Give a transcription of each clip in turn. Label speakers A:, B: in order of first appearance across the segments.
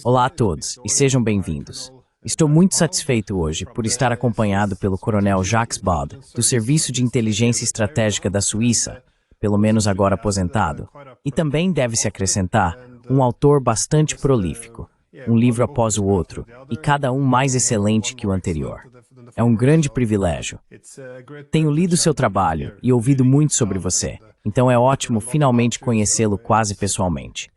A: Olá a todos e sejam bem-vindos. Estou muito satisfeito hoje por estar acompanhado pelo Coronel Jacques Baude, do Serviço de Inteligência Estratégica da Suíça, pelo menos agora aposentado, e também deve-se acrescentar um autor bastante prolífico, um livro após o outro, e cada um mais excelente que o anterior. É um grande privilégio. Tenho lido seu trabalho e ouvido muito sobre você, então é ótimo finalmente conhecê-lo quase pessoalmente.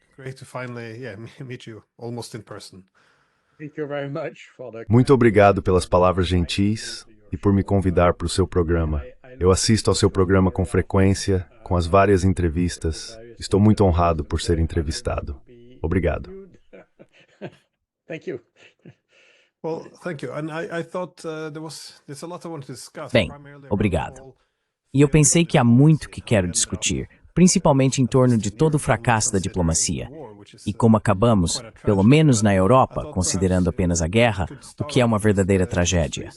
B: Muito obrigado pelas palavras gentis e por me convidar para o seu programa. Eu assisto ao seu programa com frequência, com as várias entrevistas. Estou muito honrado por ser entrevistado. Obrigado.
A: Bem, obrigado. E eu pensei que há muito que quero discutir, principalmente em torno de todo o fracasso da diplomacia. E como acabamos, pelo menos na Europa, considerando apenas a guerra, o que é uma verdadeira tragédia.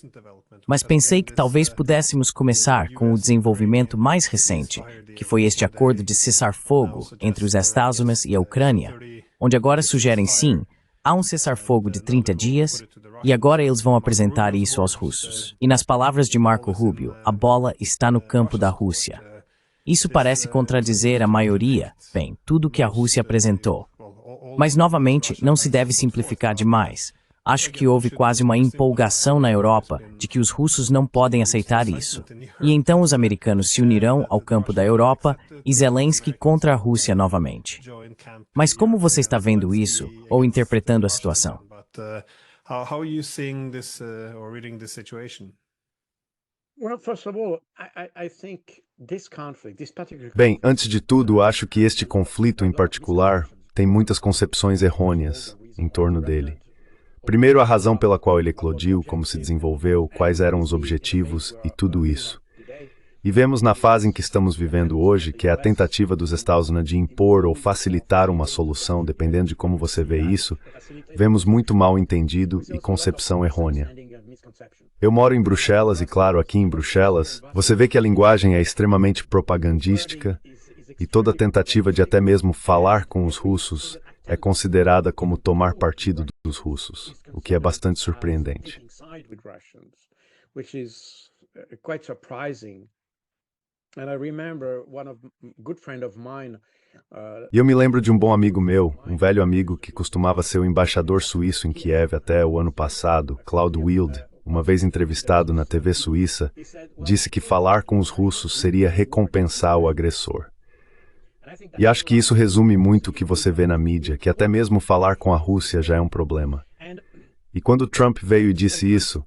A: Mas pensei que talvez pudéssemos começar com o desenvolvimento mais recente, que foi este acordo de cessar-fogo entre os Estados Unidos e a Ucrânia, onde agora sugerem sim, há um cessar-fogo de 30 dias, e agora eles vão apresentar isso aos russos. E nas palavras de Marco Rubio, a bola está no campo da Rússia. Isso parece contradizer a maioria, bem, tudo que a Rússia apresentou. Mas, novamente, não se deve simplificar demais. Acho que houve quase uma empolgação na Europa de que os russos não podem aceitar isso. E então os americanos se unirão ao campo da Europa e Zelensky contra a Rússia novamente. Mas como você está vendo isso, ou interpretando a situação?
B: Bem, antes de tudo, acho que este conflito em particular tem muitas concepções errôneas em torno dele. Primeiro, a razão pela qual ele eclodiu, como se desenvolveu, quais eram os objetivos e tudo isso. E vemos na fase em que estamos vivendo hoje, que é a tentativa dos Estados Unidos de impor ou facilitar uma solução, dependendo de como você vê isso, vemos muito mal entendido e concepção errônea. Eu moro em Bruxelas e, claro, aqui em Bruxelas, você vê que a linguagem é extremamente propagandística e toda tentativa de até mesmo falar com os russos é considerada como tomar partido dos russos, o que é bastante surpreendente. E eu me lembro de um bom amigo meu, um velho amigo que costumava ser o embaixador suíço em Kiev até o ano passado, Claude Wild, uma vez entrevistado na TV suíça, disse que falar com os russos seria recompensar o agressor. E acho que isso resume muito o que você vê na mídia, que até mesmo falar com a Rússia já é um problema. E quando Trump veio e disse isso,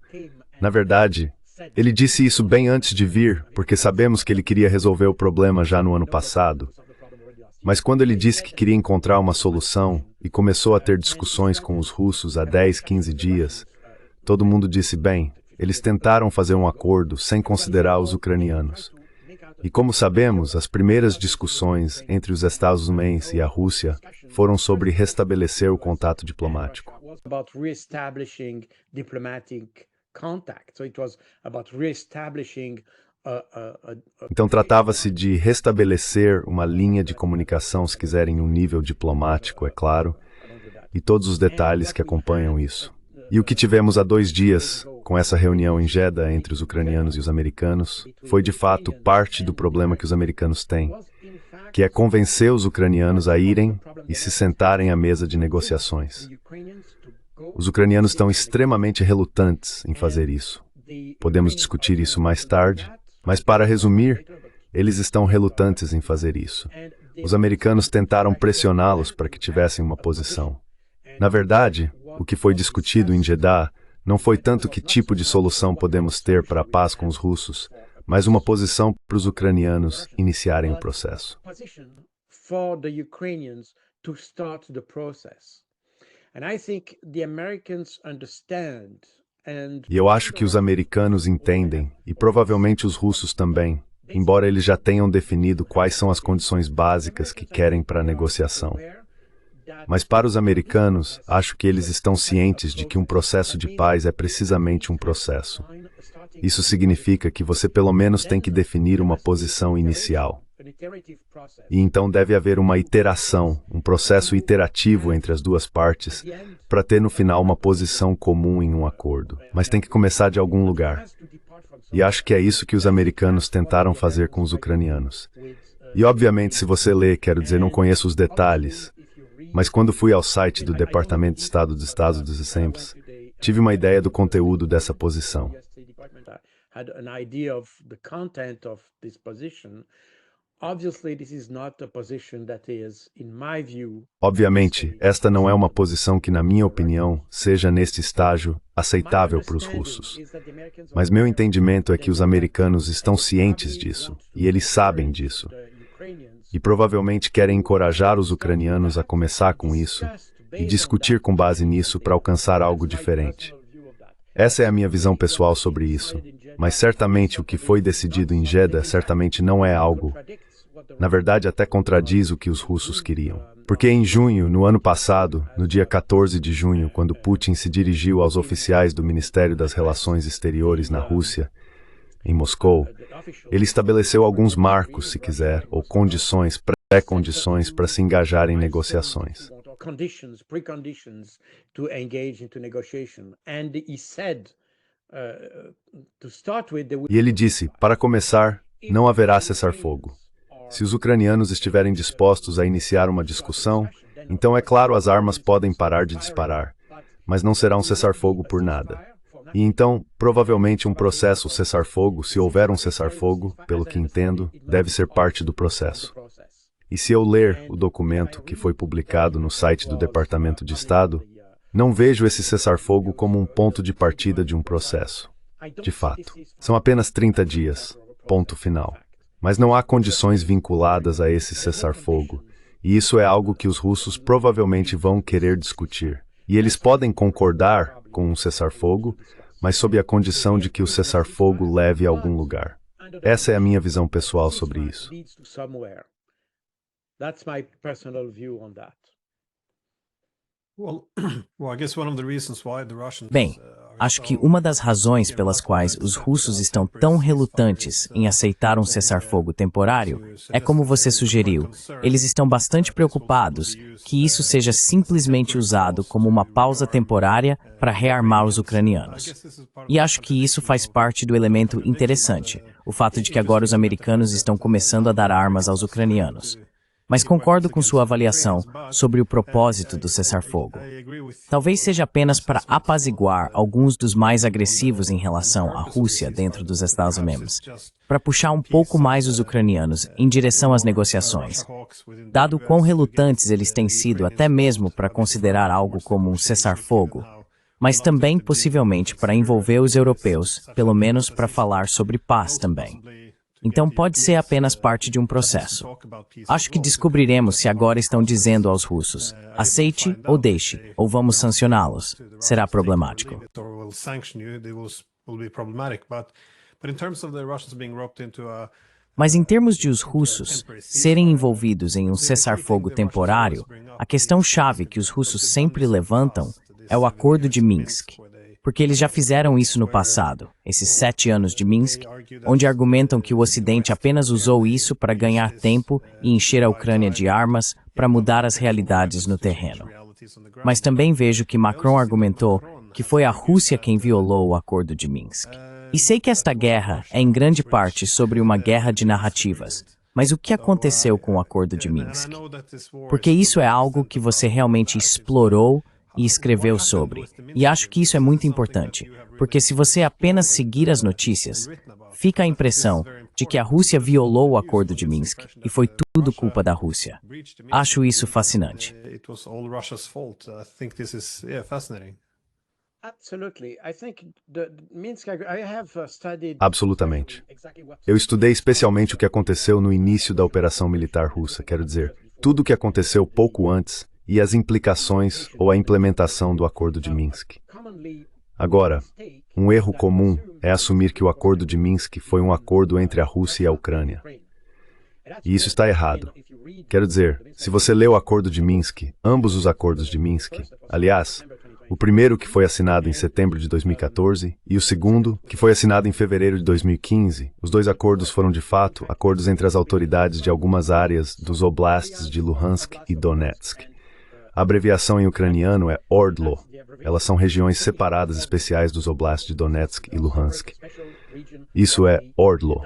B: na verdade, ele disse isso bem antes de vir, porque sabemos que ele queria resolver o problema já no ano passado. Mas quando ele disse que queria encontrar uma solução e começou a ter discussões com os russos há 10, 15 dias, todo mundo disse, bem, eles tentaram fazer um acordo sem considerar os ucranianos. E como sabemos, as primeiras discussões entre os Estados Unidos e a Rússia foram sobre restabelecer o contato diplomático. Então tratava-se de restabelecer uma linha de comunicação, se quiserem, em um nível diplomático, é claro, e todos os detalhes que acompanham isso. E o que tivemos há 2 dias, com essa reunião em Jeddah entre os ucranianos e os americanos, foi de fato parte do problema que os americanos têm, que é convencer os ucranianos a irem e se sentarem à mesa de negociações. Os ucranianos estão extremamente relutantes em fazer isso. Podemos discutir isso mais tarde, mas para resumir, eles estão relutantes em fazer isso. Os americanos tentaram pressioná-los para que tivessem uma posição. Na verdade, o que foi discutido em Jeddah não foi tanto que tipo de solução podemos ter para a paz com os russos, mas uma posição para os ucranianos iniciarem o processo. E eu acho que os americanos entendem, e provavelmente os russos também, embora eles já tenham definido quais são as condições básicas que querem para a negociação. Mas para os americanos, acho que eles estão cientes de que um processo de paz é precisamente um processo. Isso significa que você pelo menos tem que definir uma posição inicial. E então deve haver uma iteração, um processo iterativo entre as duas partes, para ter no final uma posição comum em um acordo. Mas tem que começar de algum lugar. E acho que é isso que os americanos tentaram fazer com os ucranianos. E obviamente, se você lê, quero dizer, não conheço os detalhes, mas quando fui ao site do Departamento de Estado dos Estados Unidos, tive uma ideia do conteúdo dessa posição. Obviamente, esta não é uma posição que, na minha opinião, seja neste estágio aceitável para os russos. Mas meu entendimento é que os americanos estão cientes disso, e eles sabem disso. E provavelmente querem encorajar os ucranianos a começar com isso e discutir com base nisso para alcançar algo diferente. Essa é a minha visão pessoal sobre isso, mas certamente o que foi decidido em Jeddah certamente não é algo. Na verdade, até contradiz o que os russos queriam. Porque em junho, no ano passado, no dia 14 de junho, quando Putin se dirigiu aos oficiais do Ministério das Relações Exteriores na Rússia, em Moscou, ele estabeleceu alguns marcos, se quiser, ou condições, pré-condições para se engajar em negociações. E ele disse, para começar, não haverá cessar-fogo. Se os ucranianos estiverem dispostos a iniciar uma discussão, então é claro as armas podem parar de disparar, mas não será um cessar-fogo por nada. E então, provavelmente um processo cessar-fogo, se houver um cessar-fogo, pelo que entendo, deve ser parte do processo. E se eu ler o documento que foi publicado no site do Departamento de Estado, não vejo esse cessar-fogo como um ponto de partida de um processo. De fato, são apenas 30 dias, ponto final. Mas não há condições vinculadas a esse cessar-fogo, e isso é algo que os russos provavelmente vão querer discutir. E eles podem concordar com um cessar-fogo, mas sob a condição de que o cessar-fogo leve a algum lugar. Essa é a minha visão pessoal sobre isso.
A: Bem, acho que uma das razões pelas quais os russos estão tão relutantes em aceitar um cessar-fogo temporário é como você sugeriu, eles estão bastante preocupados que isso seja simplesmente usado como uma pausa temporária para rearmar os ucranianos. E acho que isso faz parte do elemento interessante, o fato de que agora os americanos estão começando a dar armas aos ucranianos. Mas concordo com sua avaliação sobre o propósito do cessar-fogo. Talvez seja apenas para apaziguar alguns dos mais agressivos em relação à Rússia dentro dos Estados-membros, para puxar um pouco mais os ucranianos em direção às negociações, dado quão relutantes eles têm sido até mesmo para considerar algo como um cessar-fogo, mas também possivelmente para envolver os europeus, pelo menos para falar sobre paz também. Então pode ser apenas parte de um processo. Acho que descobriremos se agora estão dizendo aos russos, aceite ou deixe, ou vamos sancioná-los. Será problemático. Mas em termos de os russos serem envolvidos em um cessar-fogo temporário, a questão-chave que os russos sempre levantam é o Acordo de Minsk. Porque eles já fizeram isso no passado, esses 7 anos de Minsk, onde argumentam que o Ocidente apenas usou isso para ganhar tempo e encher a Ucrânia de armas para mudar as realidades no terreno. Mas também vejo que Macron argumentou que foi a Rússia quem violou o Acordo de Minsk. E sei que esta guerra é em grande parte sobre uma guerra de narrativas, mas o que aconteceu com o Acordo de Minsk? Porque isso é algo que você realmente explorou e escreveu sobre. E acho que isso é muito importante, porque se você apenas seguir as notícias, fica a impressão de que a Rússia violou o Acordo de Minsk e foi tudo culpa da Rússia. Acho isso fascinante.
B: Absolutamente. Eu estudei especialmente o que aconteceu no início da operação militar russa, quero dizer, tudo o que aconteceu pouco antes e as implicações ou a implementação do Acordo de Minsk. Agora, um erro comum é assumir que o Acordo de Minsk foi um acordo entre a Rússia e a Ucrânia. E isso está errado. Quero dizer, se você lê o Acordo de Minsk, ambos os acordos de Minsk, aliás, O primeiro, que foi assinado em setembro de 2014, e o segundo, que foi assinado em fevereiro de 2015. Os dois acordos foram, de fato, acordos entre as autoridades de algumas áreas dos oblasts de Luhansk e Donetsk. A abreviação em ucraniano é ORDLO. Elas são regiões separadas especiais dos oblasts de Donetsk e Luhansk. Isso é ORDLO.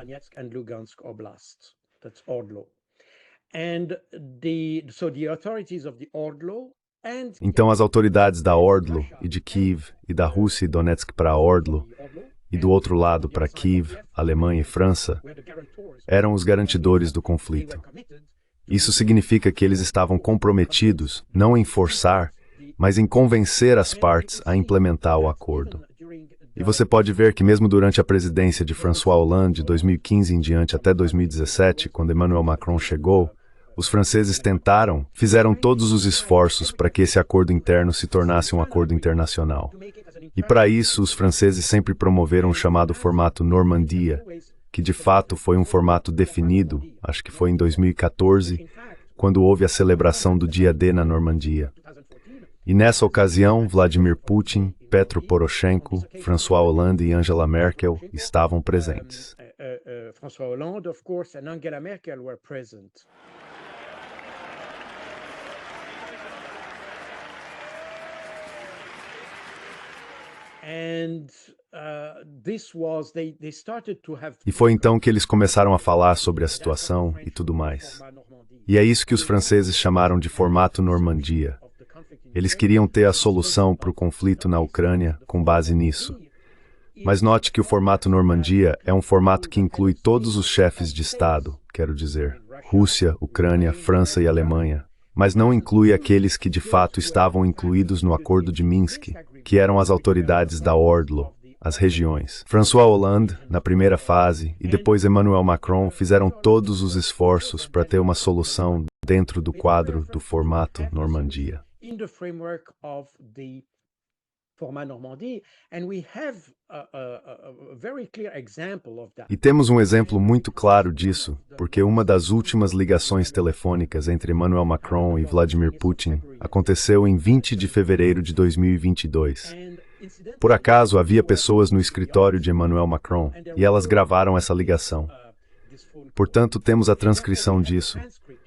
B: Então, as autoridades da ORDLO e de Kiev e da Rússia e Donetsk para a ORDLO e do outro lado para Kiev, Alemanha e França eram os garantidores do conflito. Isso significa que eles estavam comprometidos não em forçar, mas em convencer as partes a implementar o acordo. E você pode ver que mesmo durante a presidência de François Hollande, de 2015 em diante até 2017, quando Emmanuel Macron chegou, os franceses fizeram todos os esforços para que esse acordo interno se tornasse um acordo internacional. E para isso, os franceses sempre promoveram o chamado formato Normandia, que de fato foi um formato definido, acho que foi em 2014, quando houve a celebração do Dia D na Normandia. E nessa ocasião, Vladimir Putin, Petro Poroshenko, François Hollande e Angela Merkel estavam presentes.
C: François Hollande, of course, and Angela Merkel were present.
B: E foi então que eles começaram a falar sobre a situação e tudo mais. E é isso que os franceses chamaram de formato Normandia. Eles queriam ter a solução para o conflito na Ucrânia com base nisso. Mas note que o formato Normandia é um formato que inclui todos os chefes de Estado, quero dizer, Rússia, Ucrânia, França e Alemanha, mas não inclui aqueles que de fato estavam incluídos no Acordo de Minsk, que eram as autoridades da ORDLO, as regiões. François Hollande, na primeira fase, e depois Emmanuel Macron fizeram todos os esforços para ter uma solução dentro do quadro do formato Normandia. E temos um exemplo muito claro disso, porque uma das últimas ligações telefônicas entre Emmanuel Macron e Vladimir Putin aconteceu em 20 de fevereiro de 2022. Por acaso, havia pessoas no escritório de Emmanuel Macron e elas gravaram essa ligação. Portanto, temos a transcrição disso.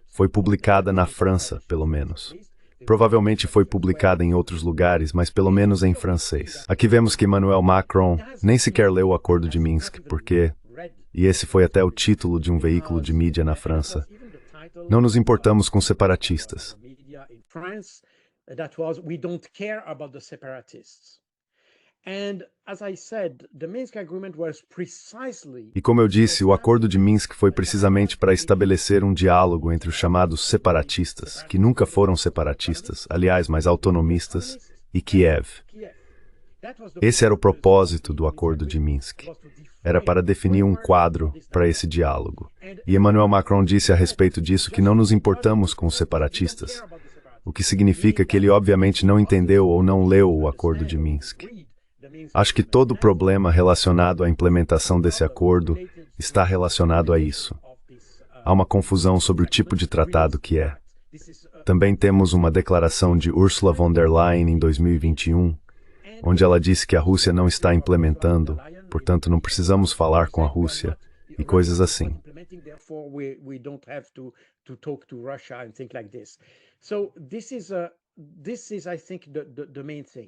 B: Foi publicada na França, pelo menos. Provavelmente foi publicada em outros lugares, mas pelo menos em francês. Aqui vemos que Emmanuel Macron nem sequer leu o Acordo de Minsk, porque, e esse foi até o título de um veículo de mídia na França, não nos importamos com separatistas. E como eu disse, o Acordo de Minsk foi precisamente para estabelecer um diálogo entre os chamados separatistas, que nunca foram separatistas, aliás, mas autonomistas, e Kiev. Esse era o propósito do Acordo de Minsk. Era para definir um quadro para esse diálogo. E Emmanuel Macron disse a respeito disso que não nos importamos com os separatistas, o que significa que ele obviamente não entendeu ou não leu o Acordo de Minsk. Acho que todo o problema relacionado à implementação desse acordo está relacionado a isso. Há uma confusão sobre o tipo de tratado que é. Também temos uma declaração de Ursula von der Leyen em 2021, onde ela disse que a Rússia não está implementando, portanto não precisamos falar com a Rússia, e coisas assim.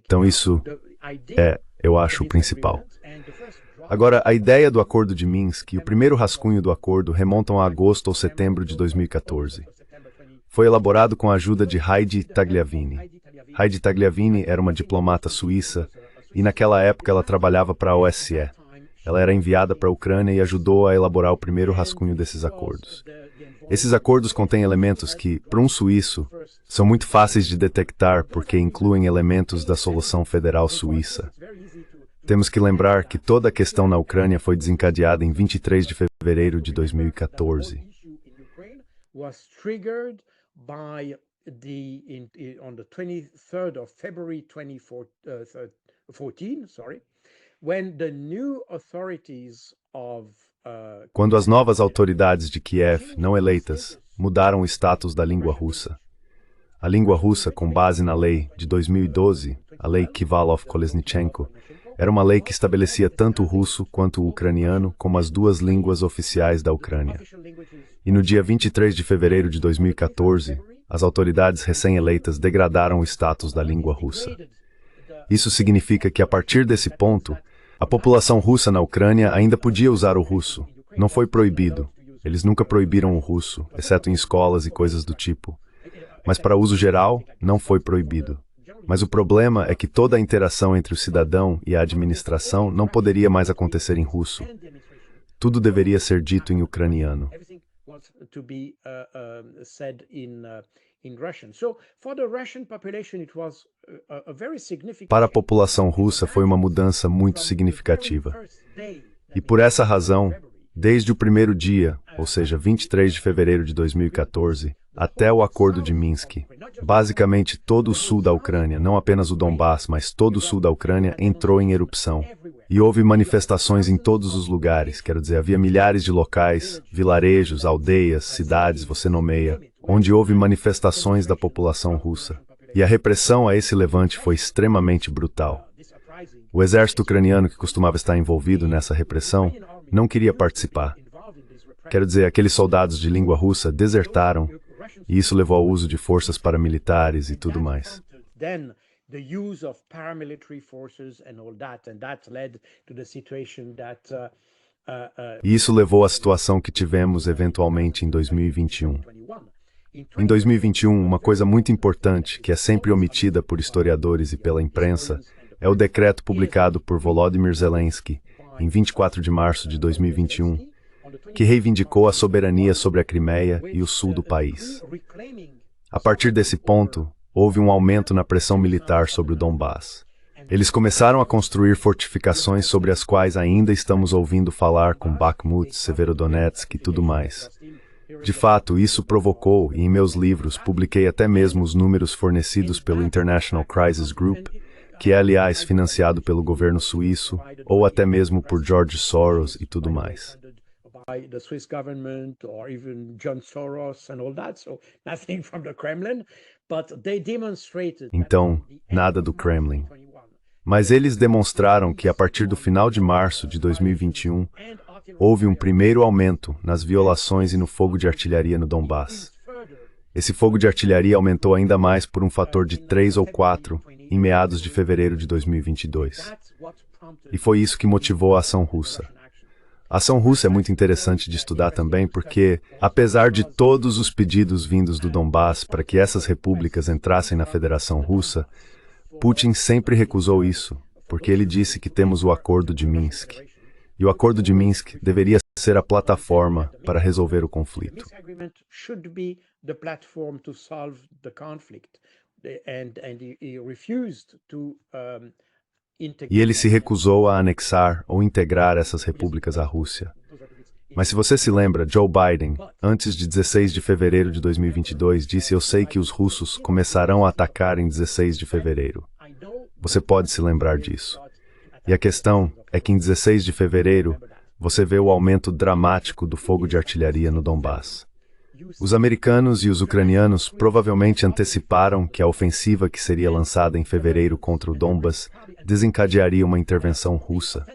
B: Então isso eu acho, o principal. Agora, a ideia do Acordo de Minsk e o primeiro rascunho do acordo remontam a agosto ou setembro de 2014. Foi elaborado com a ajuda de Heidi Tagliavini. Heidi Tagliavini era uma diplomata suíça e naquela época ela trabalhava para a OSCE. Ela era enviada para a Ucrânia e ajudou a elaborar o primeiro rascunho desses acordos. Esses acordos contêm elementos que, para um suíço, são muito fáceis de detectar porque incluem elementos da solução federal suíça. Temos que lembrar que toda a questão na Ucrânia foi desencadeada em 23 de fevereiro de 2014. Quando as novas autoridades de Kiev, não eleitas, mudaram o status da língua russa. A língua russa, com base na lei de 2012, a Lei Kivalov-Kolesnichenko, era uma lei que estabelecia tanto o russo quanto o ucraniano como as duas línguas oficiais da Ucrânia. E no dia 23 de fevereiro de 2014, as autoridades recém-eleitas degradaram o status da língua russa. Isso significa que, a partir desse ponto, a população russa na Ucrânia ainda podia usar o russo. Não foi proibido. Eles nunca proibiram o russo, exceto em escolas e coisas do tipo. Mas para uso geral, não foi proibido. Mas o problema é que toda a interação entre o cidadão e a administração não poderia mais acontecer em russo. Tudo deveria ser dito em ucraniano. Para a população russa foi uma mudança muito significativa. E por essa razão, desde o primeiro dia, ou seja, 23 de fevereiro de 2014, até o Acordo de Minsk, basicamente todo o sul da Ucrânia, não apenas o Donbass, mas todo o sul da Ucrânia entrou em erupção. E houve manifestações em todos os lugares, quero dizer, havia milhares de locais, vilarejos, aldeias, cidades, você nomeia, onde houve manifestações da população russa. E a repressão a esse levante foi extremamente brutal. O exército ucraniano, que costumava estar envolvido nessa repressão, não queria participar. Quero dizer, aqueles soldados de língua russa desertaram, e isso levou ao uso de forças paramilitares e tudo mais. E isso levou à situação que tivemos eventualmente em 2021. Em 2021, uma coisa muito importante, que é sempre omitida por historiadores e pela imprensa, é o decreto publicado por Volodymyr Zelensky, em 24 de março de 2021, que reivindicou a soberania sobre a Crimeia e o sul do país. A partir desse ponto, houve um aumento na pressão militar sobre o Donbass. Eles começaram a construir fortificações sobre as quais ainda estamos ouvindo falar, com Bakhmut, Severodonetsk e tudo mais. De fato, isso provocou, e em meus livros publiquei até mesmo os números fornecidos pelo International Crisis Group, que é, aliás, financiado pelo governo suíço, ou até mesmo por George Soros e tudo mais.
C: The Swiss government or even John Soros and all that, so nothing from the Kremlin, but they demonstrated.
B: Então, nada do Kremlin. Mas eles demonstraram que, a partir do final de março de 2021, houve um primeiro aumento nas violações e no fogo de artilharia no Donbass. Esse fogo de artilharia aumentou ainda mais por um fator de 3 ou 4 em meados de fevereiro de 2022. E foi isso que motivou a ação russa. A ação russa é muito interessante de estudar também porque, apesar de todos os pedidos vindos do Donbass para que essas repúblicas entrassem na Federação Russa, Putin sempre recusou isso, porque ele disse que temos o Acordo de Minsk. E o Acordo de Minsk deveria ser a plataforma para resolver o conflito. E ele se recusou a anexar ou integrar essas repúblicas à Rússia. Mas se você se lembra, Joe Biden, antes de 16 de fevereiro de 2022, disse: "Eu sei que os russos começarão a atacar em 16 de fevereiro." Você pode se lembrar disso. E a questão é que em 16 de fevereiro, você vê o aumento dramático do fogo de artilharia no Donbass. Os americanos e os ucranianos provavelmente anteciparam que a ofensiva que seria lançada em fevereiro contra o Donbass desencadearia uma intervenção russa.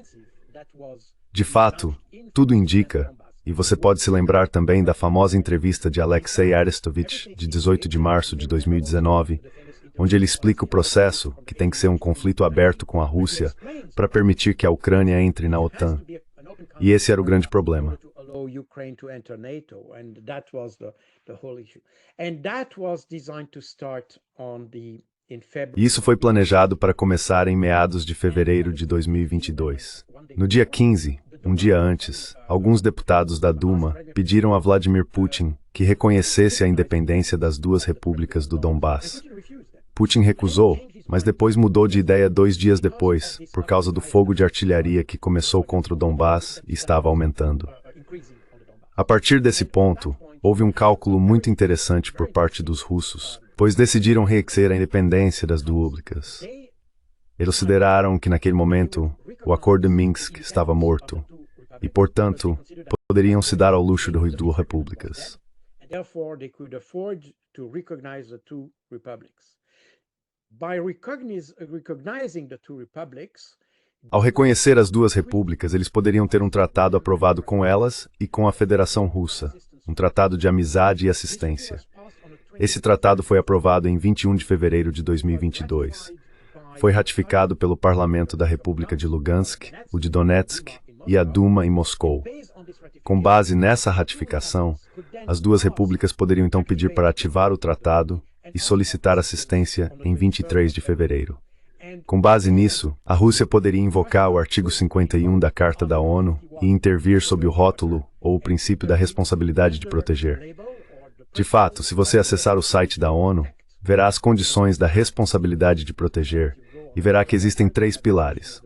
B: De fato, tudo indica, e você pode se lembrar também da famosa entrevista de Alexei Arestovich, de 18 de março de 2019, onde ele explica o processo, que tem que ser um conflito aberto com a Rússia, para permitir que a Ucrânia entre na OTAN. E esse era o grande problema. E isso foi planejado para começar em meados de fevereiro de 2022. No dia 15, um dia antes, alguns deputados da Duma pediram a Vladimir Putin que reconhecesse a independência das duas repúblicas do Donbass. Putin recusou, mas depois mudou de ideia 2 dias depois, por causa do fogo de artilharia que começou contra o Donbass e estava aumentando. A partir desse ponto, houve um cálculo muito interessante por parte dos russos, pois decidiram reconhecer a independência das repúblicas. Eles consideraram que naquele momento o Acordo de Minsk estava morto e, portanto, poderiam se dar ao luxo de duas repúblicas.
C: Therefore, they could afford to recognize the two republics. By recognizing the two republics,
B: Ao reconhecer as duas repúblicas, eles poderiam ter um tratado aprovado com elas e com a Federação Russa, um tratado de amizade e assistência. Esse tratado foi aprovado em 21 de fevereiro de 2022. Foi ratificado pelo Parlamento da República de Lugansk, o de Donetsk e a Duma em Moscou. Com base nessa ratificação, as duas repúblicas poderiam então pedir para ativar o tratado e solicitar assistência em 23 de fevereiro. Com base nisso, a Rússia poderia invocar o artigo 51 da Carta da ONU e intervir sob o rótulo ou o princípio da responsabilidade de proteger. De fato, se você acessar o site da ONU, verá as condições da responsabilidade de proteger e verá que existem 3 pilares.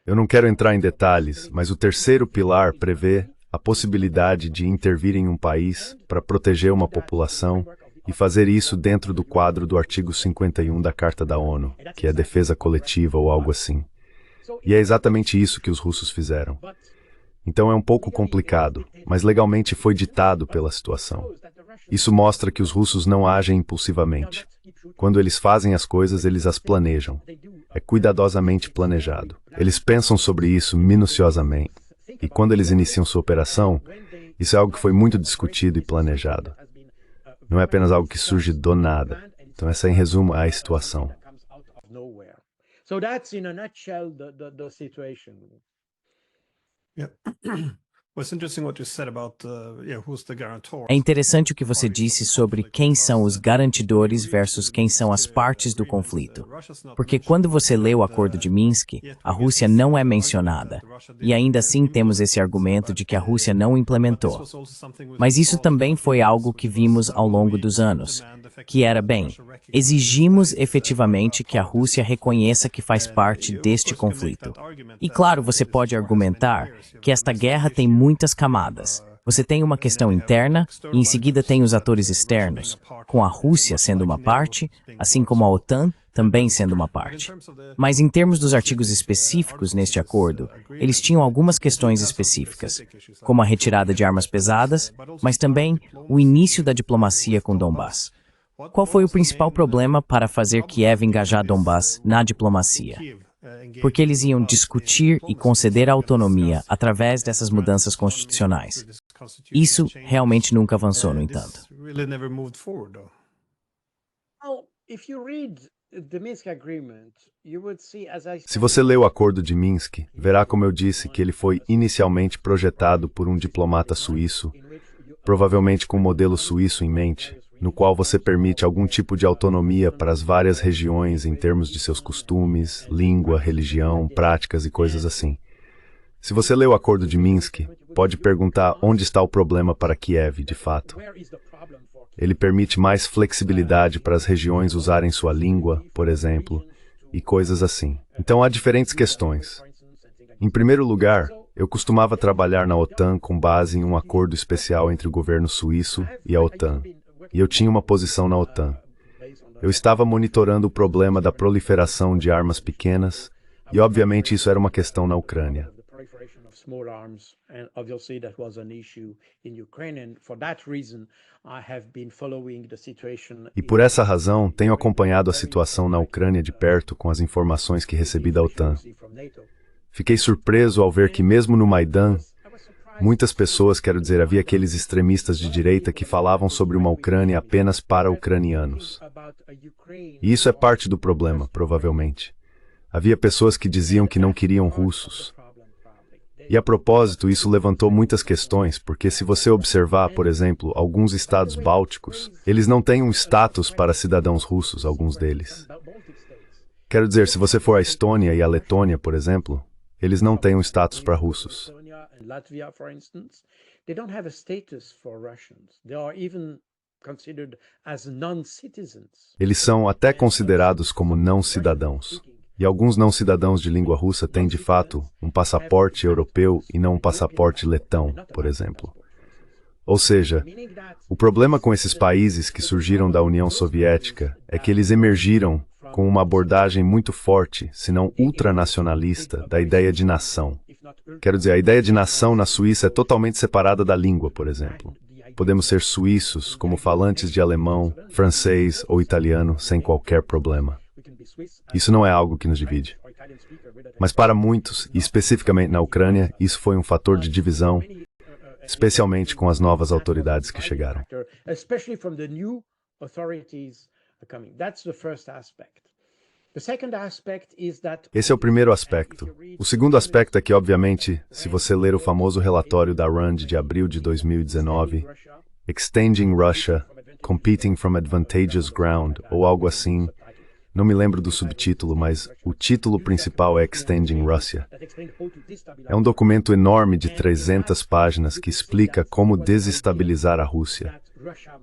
B: Eu não quero entrar em detalhes, mas o terceiro pilar prevê a possibilidade de intervir em um país para proteger uma população e fazer isso dentro do quadro do artigo 51 da Carta da ONU, que é defesa coletiva ou algo assim. E é exatamente isso que os russos fizeram. Então é um pouco complicado, mas legalmente foi ditado pela situação. Isso mostra que os russos não agem impulsivamente. Quando eles fazem as coisas, eles as planejam. É cuidadosamente planejado. Eles pensam sobre isso minuciosamente. E quando eles iniciam sua operação, isso é algo que foi muito discutido e planejado. Não é apenas algo que surge do nada. Então essa é, em resumo, a situação.
C: So that's in a nutshell the situation.
D: Yeah. Well, it's interesting what you said about who's the guarantor.
A: É interessante o que você disse sobre quem são os garantidores versus quem são as partes do conflito. Porque quando você lê o Acordo de Minsk, a Rússia não é mencionada. E ainda assim temos esse argumento de que a Rússia não implementou. Mas isso também foi algo que vimos ao longo dos anos, que era, bem, exigimos efetivamente que a Rússia reconheça que faz parte deste conflito. E claro, você pode argumentar que esta guerra tem muitas camadas. Você tem uma questão interna e em seguida tem os atores externos, com a Rússia sendo uma parte, assim como a OTAN também sendo uma parte. Mas em termos dos artigos específicos neste acordo, eles tinham algumas questões específicas, como a retirada de armas pesadas, mas também o início da diplomacia com Donbass. Qual foi o principal problema para fazer Kiev engajar Donbass na diplomacia? Porque eles iam discutir e conceder autonomia através dessas mudanças constitucionais. Isso realmente nunca avançou, no entanto.
B: Se você lê o Acordo de Minsk, verá como eu disse que ele foi inicialmente projetado por um diplomata suíço, provavelmente com um modelo suíço em mente, no qual você permite algum tipo de autonomia para as várias regiões em termos de seus costumes, língua, religião, práticas e coisas assim. Se você lê o Acordo de Minsk, pode perguntar onde está o problema para Kiev, de fato. Ele permite mais flexibilidade para as regiões usarem sua língua, por exemplo, e coisas assim. Então há diferentes questões. Em primeiro lugar, eu costumava trabalhar na OTAN com base em um acordo especial entre o governo suíço e a OTAN. E eu tinha uma posição na OTAN. Eu estava monitorando o problema da proliferação de armas pequenas, e obviamente isso era uma questão na Ucrânia. E por essa razão, tenho acompanhado a situação na Ucrânia de perto com as informações que recebi da OTAN. Fiquei surpreso ao ver que mesmo no Maidan, muitas pessoas, quero dizer, havia aqueles extremistas de direita que falavam sobre uma Ucrânia apenas para ucranianos. E isso é parte do problema, provavelmente. Havia pessoas que diziam que não queriam russos. E a propósito, isso levantou muitas questões, porque se você observar, por exemplo, alguns estados bálticos, eles não têm um status para cidadãos russos, alguns deles. Quero dizer, se você for à Estônia e à Letônia, por exemplo, eles não têm um status para russos.
C: Latvia, for instance, they don't have a status for Russians. They are even considered as non-citizens.
B: Eles são até considerados como não-cidadãos. E alguns não-cidadãos de língua russa têm, de fato, um passaporte europeu e não um passaporte letão, por exemplo. Ou seja, o problema com esses países que surgiram da União Soviética é que eles emergiram com uma abordagem muito forte, se não ultranacionalista, da ideia de nação. Quero dizer, a ideia de nação na Suíça é totalmente separada da língua, por exemplo. Podemos ser suíços, como falantes de alemão, francês ou italiano, sem qualquer problema. Isso não é algo que nos divide. Mas para muitos, e especificamente na Ucrânia, isso foi um fator de divisão, especialmente com as novas autoridades que chegaram. Esse é o primeiro aspecto. O segundo aspecto é que, obviamente, se você ler o famoso relatório da RAND de abril de 2019, Extending Russia, Competing from Advantageous Ground, ou algo assim, não me lembro do subtítulo, mas o título principal é Extending Russia. É um documento enorme de 300 páginas que explica como desestabilizar a Rússia.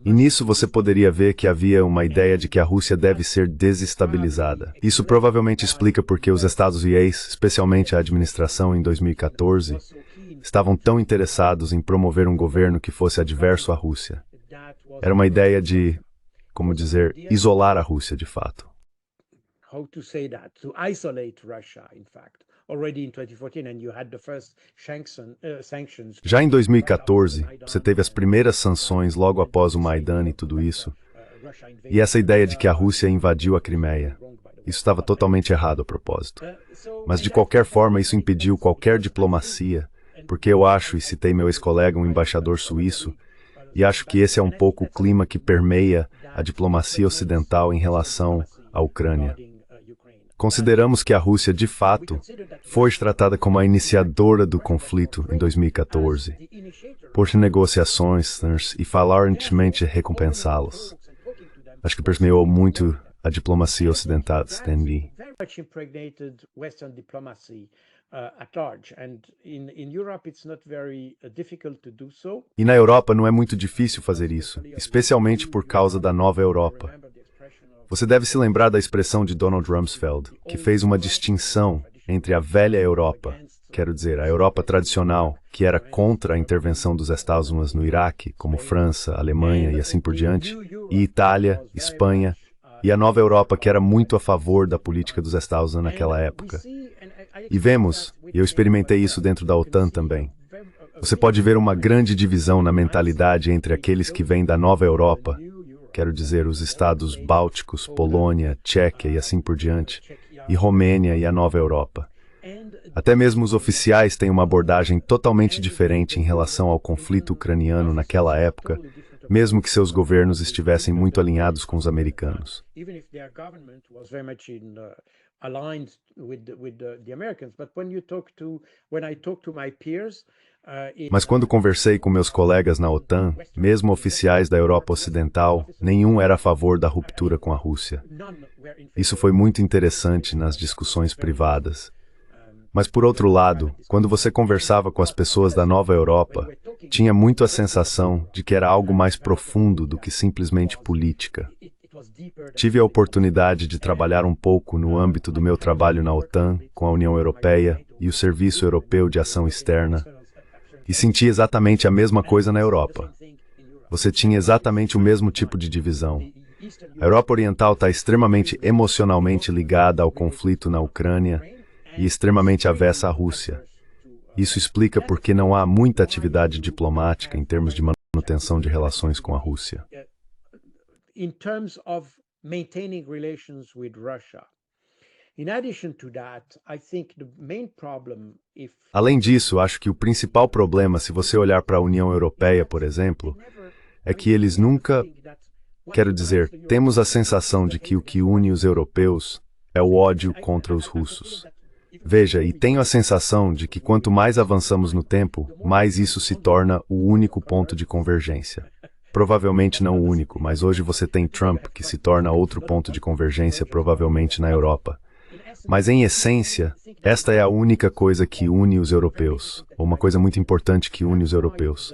B: E nisso você poderia ver que havia uma ideia de que a Rússia deve ser desestabilizada. Isso provavelmente explica por que os Estados Unidos, especialmente a administração em 2014, estavam tão interessados em promover um governo que fosse adverso à Rússia. Era uma ideia de, como dizer, isolar a Rússia de fato.
C: How to say that, to isolate Russia, in fact. Already in 2014, and you had the first sanctions.
B: Já em 2014, você teve as primeiras sanções logo após o Maidan e tudo isso. E essa ideia de que a Rússia invadiu a Crimeia. Isso estava totalmente errado a propósito. Mas de qualquer forma, isso impediu qualquer diplomacia, porque eu acho, e citei meu ex-colega, um embaixador suíço, e acho que esse é um pouco o clima que permeia a diplomacia ocidental em relação à Ucrânia. Consideramos que a Rússia, de fato, foi tratada como a iniciadora do conflito em 2014, por negociações e falantemente recompensá-los. Acho que permeou muito a diplomacia ocidental, Stanley. E na Europa não é muito difícil fazer isso, especialmente por causa da nova Europa. Você deve se lembrar da expressão de Donald Rumsfeld, que fez uma distinção entre a velha Europa, quero dizer, a Europa tradicional, que era contra a intervenção dos Estados Unidos no Iraque, como França, Alemanha e assim por diante, e Itália, Espanha, e a nova Europa, que era muito a favor da política dos Estados Unidos naquela época. E vemos, e eu experimentei isso dentro da OTAN também, você pode ver uma grande divisão na mentalidade entre aqueles que vêm da nova Europa, quero dizer, os estados bálticos, Polônia, Tchequia e assim por diante, e Romênia e a nova Europa. Até mesmo os oficiais têm uma abordagem totalmente diferente em relação ao conflito ucraniano naquela época, mesmo que seus governos estivessem muito alinhados com os americanos. Mas quando conversei com meus colegas na OTAN, mesmo oficiais da Europa Ocidental, nenhum era a favor da ruptura com a Rússia. Isso foi muito interessante nas discussões privadas. Mas por outro lado, quando você conversava com as pessoas da nova Europa, tinha muito a sensação de que era algo mais profundo do que simplesmente política. Tive a oportunidade de trabalhar um pouco no âmbito do meu trabalho na OTAN, com a União Europeia e o Serviço Europeu de Ação Externa, e senti exatamente a mesma coisa na Europa. Você tinha exatamente o mesmo tipo de divisão. A Europa Oriental está extremamente emocionalmente ligada ao conflito na Ucrânia e extremamente avessa à Rússia. Isso explica por que não há muita atividade diplomática em termos de manutenção de relações com a Rússia.
C: In terms of maintaining relations with Russia. In addition to that, I think the main problem
B: Além disso, acho que o principal problema, se você olhar para a União Europeia, por exemplo, é que eles nunca, quero dizer, temos a sensação de que o que une os europeus é o ódio contra os russos. Veja, e tenho a sensação de que quanto mais avançamos no tempo, mais isso se torna o único ponto de convergência. Provavelmente não o único, mas hoje você tem Trump, que se torna outro ponto de convergência, provavelmente na Europa. Mas, em essência, esta é a única coisa que une os europeus, ou uma coisa muito importante que une os europeus.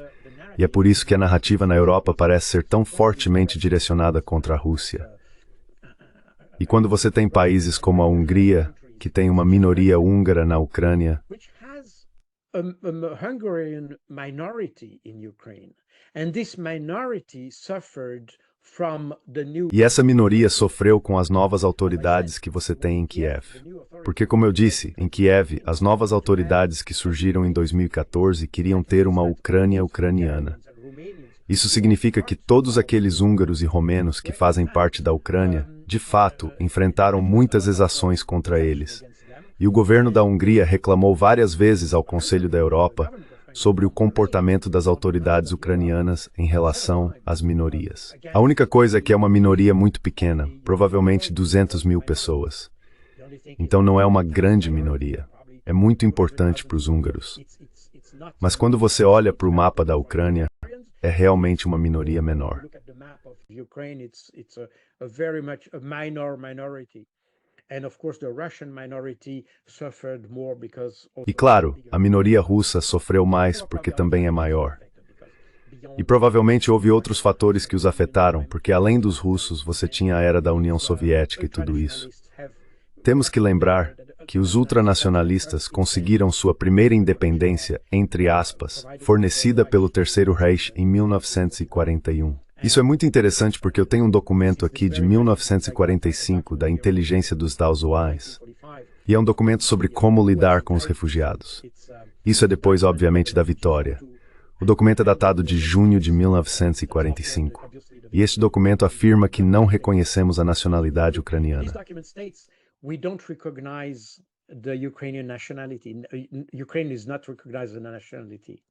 B: E é por isso que a narrativa na Europa parece ser tão fortemente direcionada contra a Rússia. E quando você tem países como a Hungria, que tem uma minoria húngara na Ucrânia,
C: Hungarian minority in Ukraine. And this minority suffered
B: E essa minoria sofreu com as novas autoridades que você tem em Kiev. Porque, como eu disse, em Kiev, as novas autoridades que surgiram em 2014 queriam ter uma Ucrânia ucraniana. Isso significa que todos aqueles húngaros e romenos que fazem parte da Ucrânia, de fato, enfrentaram muitas exações contra eles. E o governo da Hungria reclamou várias vezes ao Conselho da Europa sobre o comportamento das autoridades ucranianas em relação às minorias. A única coisa é que é uma minoria muito pequena, provavelmente 200 mil pessoas. Então não é uma grande minoria. É muito importante para os húngaros. Mas quando você olha para o mapa da Ucrânia, é realmente uma minoria menor. E claro, a minoria russa sofreu mais porque também é maior. E provavelmente houve outros fatores que os afetaram, porque além dos russos, você tinha a era da União Soviética e tudo isso. Temos que lembrar que os ultranacionalistas conseguiram sua primeira independência, entre aspas, fornecida pelo Terceiro Reich em 1941. Isso é muito interessante porque eu tenho um documento aqui de 1945 da inteligência dos Dawes, e é um documento sobre como lidar com os refugiados. Isso é depois, obviamente, da vitória. O documento é datado de junho de 1945, e este documento afirma que não reconhecemos a nacionalidade ucraniana.
C: We don't recognize the Ukrainian nationality. Ukraine is not recognized as a nationality.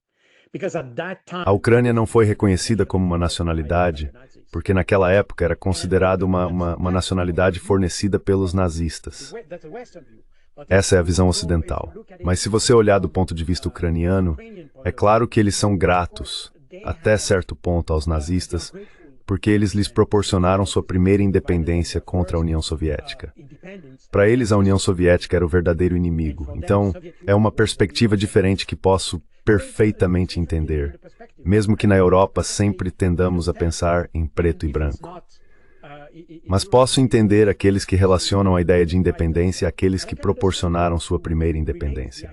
C: Because at that time,
B: a Ucrânia não foi reconhecida como uma nacionalidade, porque naquela época era considerada uma nacionalidade fornecida pelos nazistas. Essa é a visão ocidental. Mas se você olhar do ponto de vista ucraniano, é claro que eles são gratos, até certo ponto, aos nazistas, porque eles lhes proporcionaram sua primeira independência contra a União Soviética. Para eles, a União Soviética era o verdadeiro inimigo. Então, é uma perspectiva diferente que posso perfeitamente entender, mesmo que na Europa sempre tendamos a pensar em preto e branco. Mas posso entender aqueles que relacionam a ideia de independência àqueles que proporcionaram sua primeira independência.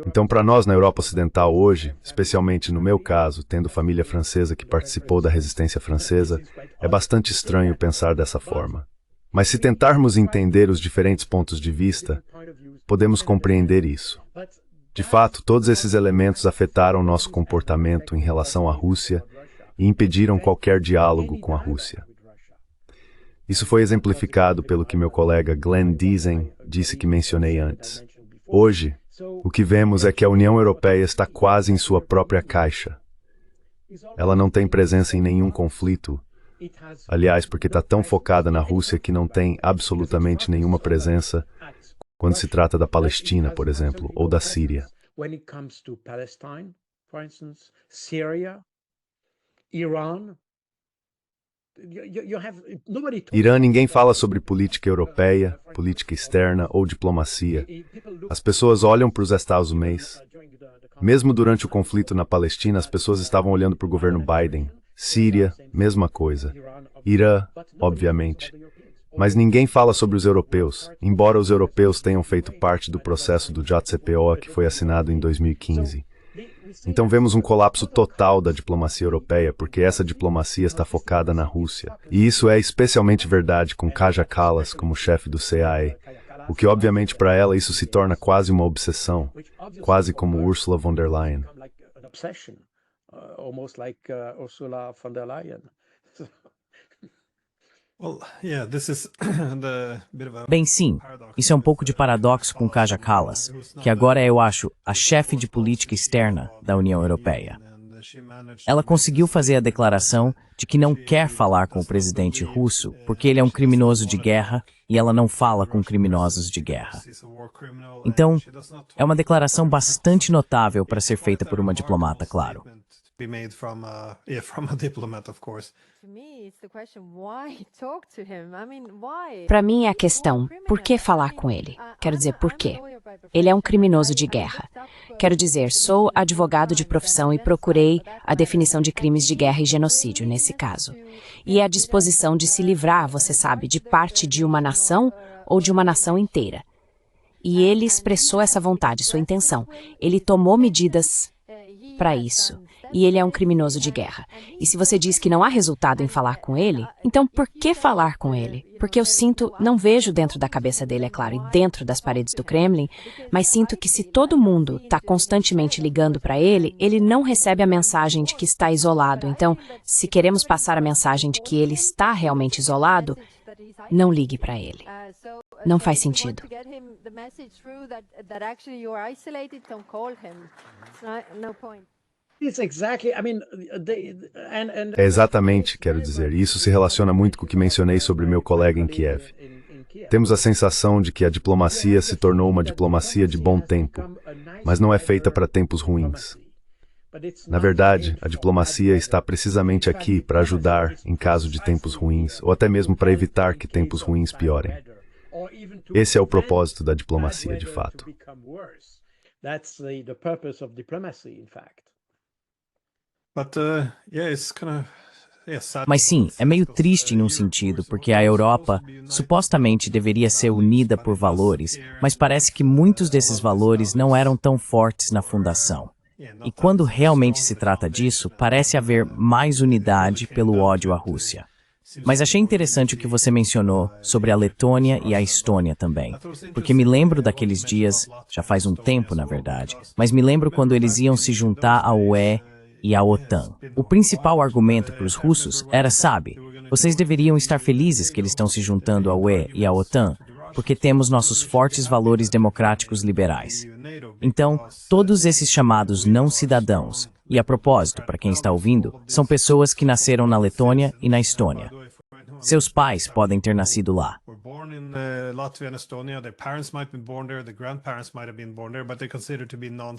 B: Então, para nós na Europa Ocidental hoje, especialmente no meu caso, tendo família francesa que participou da resistência francesa, é bastante estranho pensar dessa forma. Mas se tentarmos entender os diferentes pontos de vista, podemos compreender isso. De fato, todos esses elementos afetaram nosso comportamento em relação à Rússia e impediram qualquer diálogo com a Rússia. Isso foi exemplificado pelo que meu colega Glenn Diesen disse que mencionei antes. Hoje, o que vemos é que a União Europeia está quase em sua própria caixa. Ela não tem presença em nenhum conflito. Aliás, porque está tão focada na Rússia que não tem absolutamente nenhuma presença quando se trata da Palestina, por exemplo, ou da Síria. Irã, ninguém fala sobre política europeia, política externa ou diplomacia. As pessoas olham para os Estados Unidos. Mesmo durante o conflito na Palestina, as pessoas estavam olhando para o governo Biden. Síria, mesma coisa. Irã, obviamente. Mas ninguém fala sobre os europeus, embora os europeus tenham feito parte do processo do JCPOA que foi assinado em 2015. Então vemos um colapso total da diplomacia europeia, porque essa diplomacia está focada na Rússia. E isso é especialmente verdade com Kaja Kallas como chefe do CIA, o que obviamente para ela isso se torna quase uma obsessão, quase como Ursula von der Leyen.
A: Bem, sim, isso é um pouco de paradoxo com Kaja Kallas, que agora é, eu acho, a chefe de política externa da União Europeia. Ela conseguiu fazer a declaração de que não quer falar com o presidente russo porque ele é um criminoso de guerra e ela não fala com criminosos de guerra. Então, é uma declaração bastante notável para ser feita por uma diplomata, claro.
E: Para mim é a questão, por que falar com ele? Quero dizer, por quê? Ele é um criminoso de guerra. Quero dizer, sou advogado de profissão e procurei a definição de crimes de guerra e genocídio, nesse caso. E é a disposição de se livrar, você sabe, de parte de uma nação ou de uma nação inteira. E ele expressou essa vontade, sua intenção. Ele tomou medidas para isso. E ele é um criminoso de guerra. E se você diz que não há resultado em falar com ele, então por que falar com ele? Porque eu sinto, não vejo dentro da cabeça dele, é claro, e dentro das paredes do Kremlin, mas sinto que se todo mundo está constantemente ligando para ele, ele não recebe a mensagem de que está isolado. Então, se queremos passar a mensagem de que ele está realmente isolado, não ligue para ele. Não faz sentido.
B: É exatamente, quero dizer, e isso se relaciona muito com o que mencionei sobre meu colega em Kiev. Temos a sensação de que a diplomacia se tornou uma diplomacia de bom tempo, mas não é feita para tempos ruins. Na verdade, a diplomacia está precisamente aqui para ajudar em caso de tempos ruins, ou até mesmo para evitar que tempos ruins piorem. Esse é o propósito da diplomacia, de fato.
A: Mas sim, é meio triste em um sentido, porque a Europa supostamente deveria ser unida por valores, mas parece que muitos desses valores não eram tão fortes na fundação. E quando realmente se trata disso, parece haver mais unidade pelo ódio à Rússia. Mas achei interessante o que você mencionou sobre a Letônia e a Estônia também, porque me lembro daqueles dias, já faz um tempo na verdade, mas me lembro quando eles iam se juntar à UE e à OTAN. O principal argumento para os russos era, sabe, vocês deveriam estar felizes que eles estão se juntando à UE e à OTAN, porque temos nossos fortes valores democráticos liberais. Então, todos esses chamados não-cidadãos, e a propósito, para quem está ouvindo, são pessoas que nasceram na Letônia e na Estônia. Seus pais podem ter nascido lá.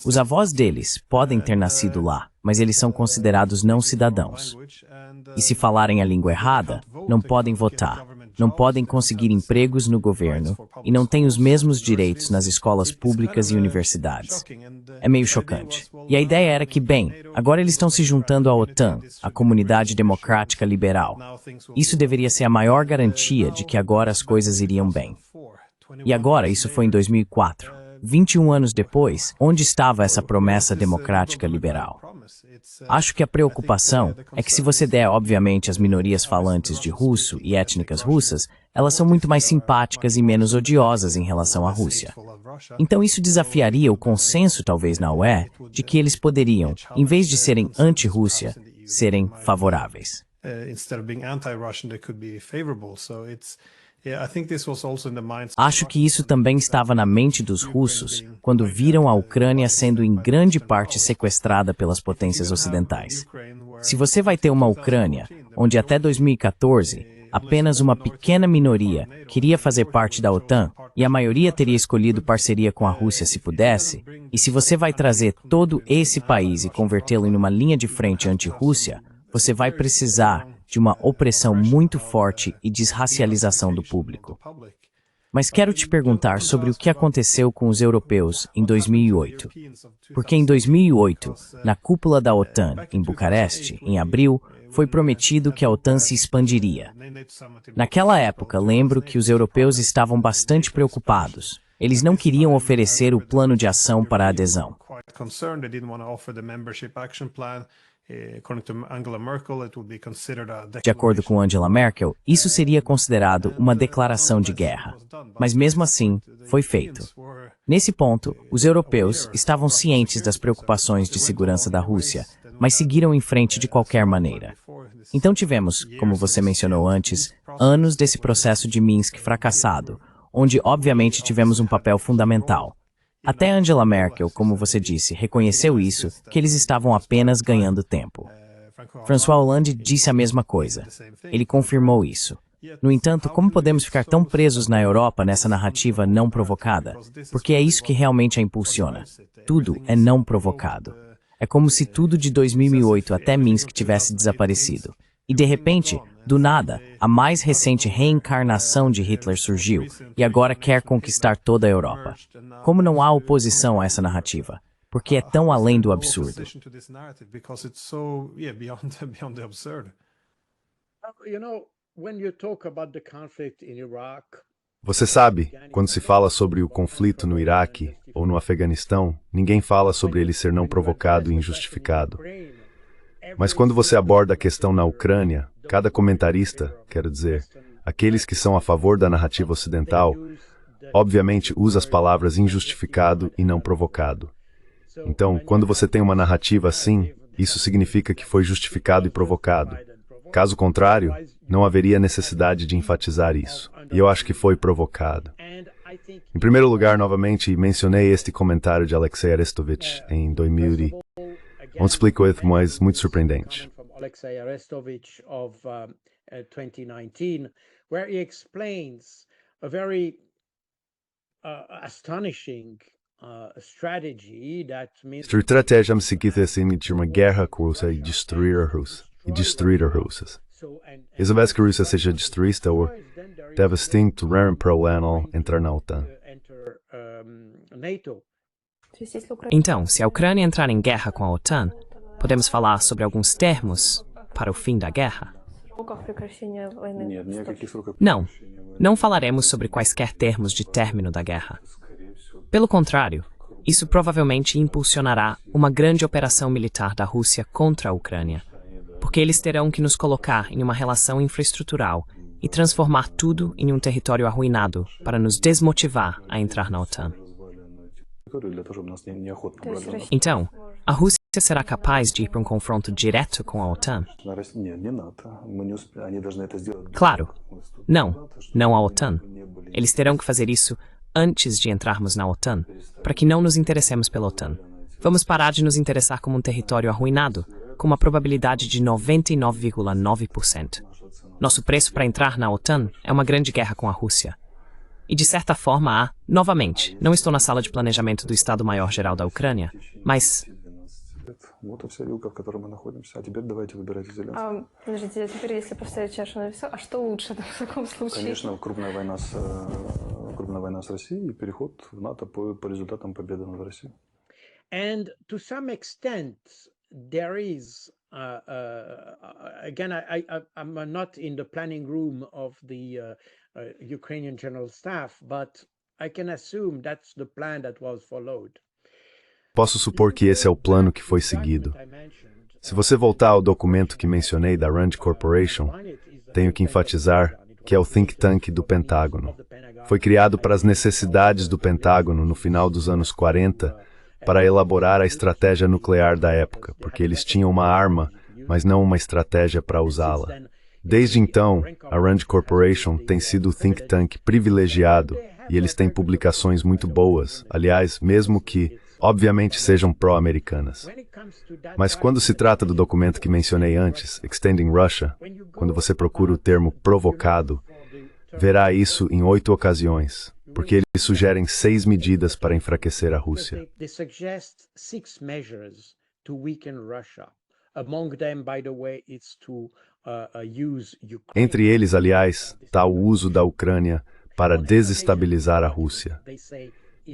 A: Os avós deles podem ter nascido lá, mas eles são considerados não-cidadãos. E se falarem a língua errada, não podem votar, não podem conseguir empregos no governo e não têm os mesmos direitos nas escolas públicas e universidades. É meio chocante. E a ideia era que, bem, agora eles estão se juntando à OTAN, a Comunidade Democrática Liberal. Isso deveria ser a maior garantia de que agora as coisas iriam bem. E agora, isso foi em 2004. 21 anos depois, onde estava essa promessa democrática liberal? Acho que a preocupação é que se você der, obviamente, as minorias falantes de russo e étnicas russas, elas são muito mais simpáticas e menos odiosas em relação à Rússia. Então isso desafiaria o consenso, talvez, na UE, de que eles poderiam, em vez de serem anti-Rússia, serem favoráveis. Acho que isso também estava na mente dos russos quando viram a Ucrânia sendo em grande parte sequestrada pelas potências ocidentais. Se você vai ter uma Ucrânia onde até 2014 apenas uma pequena minoria queria fazer parte da OTAN e a maioria teria escolhido parceria com a Rússia se pudesse, e se você vai trazer todo esse país e convertê-lo em uma linha de frente anti-Rússia, você vai precisar de uma opressão muito forte e desracialização do público. Mas quero te perguntar sobre o que aconteceu com os europeus em 2008. Porque em 2008, na cúpula da OTAN, em Bucareste, em abril, foi prometido que a OTAN se expandiria. Naquela época, lembro que os europeus estavam bastante preocupados. Eles não queriam oferecer o plano de ação para a adesão. De acordo com Angela Merkel, isso seria considerado uma declaração de guerra. Mas mesmo assim, foi feito. Nesse ponto, os europeus estavam cientes das preocupações de segurança da Rússia, mas seguiram em frente de qualquer maneira. Então tivemos, como você mencionou antes, anos desse processo de Minsk fracassado, onde obviamente tivemos um papel fundamental. Até Angela Merkel, como você disse, reconheceu isso, que eles estavam apenas ganhando tempo. François Hollande disse a mesma coisa. Ele confirmou isso. No entanto, como podemos ficar tão presos na Europa nessa narrativa não provocada? Porque é isso que realmente a impulsiona. Tudo é não provocado. É como se tudo de 2008 até Minsk tivesse desaparecido. E de repente, do nada, a mais recente reencarnação de Hitler surgiu e agora quer conquistar toda a Europa. Como não há oposição a essa narrativa? Porque é tão além do absurdo.
C: You know, when you talk about the conflict in Iraq,
B: Você sabe, quando se fala sobre o conflito no Iraque ou no Afeganistão, ninguém fala sobre ele ser não provocado e injustificado. Mas quando você aborda a questão na Ucrânia, cada comentarista, quero dizer, aqueles que são a favor da narrativa ocidental, obviamente usa as palavras injustificado e não provocado. Então, quando você tem uma narrativa assim, isso significa que foi justificado e provocado. Caso contrário, não haveria necessidade de enfatizar isso. E eu acho que foi provocado. Em primeiro lugar, novamente, mencionei este comentário de Alexei Arestovich em 2000, onde explicou isso, mas muito surpreendente.
C: Alexei Arestovich of 2019, where he explains a very astonishing strategy that means
B: Estratégia seguinte é emitir uma guerra com a Rússia e destruir a Rússia. Isso vez que a Rússia seja destruída ou deve extinto para o ano entrar na OTAN.
E: Então, se a Ucrânia entrar em guerra com a OTAN, podemos falar sobre alguns termos para o fim da guerra? Não, não falaremos sobre quaisquer termos de término da guerra. Pelo contrário, isso provavelmente impulsionará uma grande operação militar da Rússia contra a Ucrânia, porque eles terão que nos colocar em uma relação infraestrutural e transformar tudo em um território arruinado para nos desmotivar a entrar na OTAN. Então, a Rússia será capaz de ir para um confronto direto com a OTAN? Claro. Não a OTAN. Eles terão que fazer isso antes de entrarmos na OTAN, para que não nos interessemos pela OTAN. Vamos parar de nos interessar como um território arruinado, com uma probabilidade de 99,9%. Nosso preço para entrar na OTAN é uma grande guerra com a Rússia. E de certa forma novamente, não estou na sala de planejamento do Estado-Maior-Geral da Ucrânia, mas...
F: Вот и вся вилка, в которой мы находимся. А теперь давайте выбирайте Зеленского.
G: Подождите, теперь если поставить чашу на весах, а что лучше в таком случае?
F: Конечно, крупная война с Россией и переход в НАТО по результатам победы над Россией.
C: And to some extent, there is, again, I'm not in the planning room of the Ukrainian General Staff, but I can assume that's the plan that was followed.
B: Posso supor que esse é o plano que foi seguido. Se você voltar ao documento que mencionei da Rand Corporation, tenho que enfatizar que é o think tank do Pentágono. Foi criado para as necessidades do Pentágono no final dos anos 40 para elaborar a estratégia nuclear da época, porque eles tinham uma arma, mas não uma estratégia para usá-la. Desde então, a Rand Corporation tem sido o think tank privilegiado e eles têm publicações muito boas, aliás, mesmo que obviamente sejam pró-americanas. Mas quando se trata do documento que mencionei antes, Extending Russia, quando você procura o termo provocado, verá isso em 8 ocasiões, porque eles sugerem 6 medidas para enfraquecer a Rússia. Entre eles, aliás, está o uso da Ucrânia para desestabilizar a Rússia.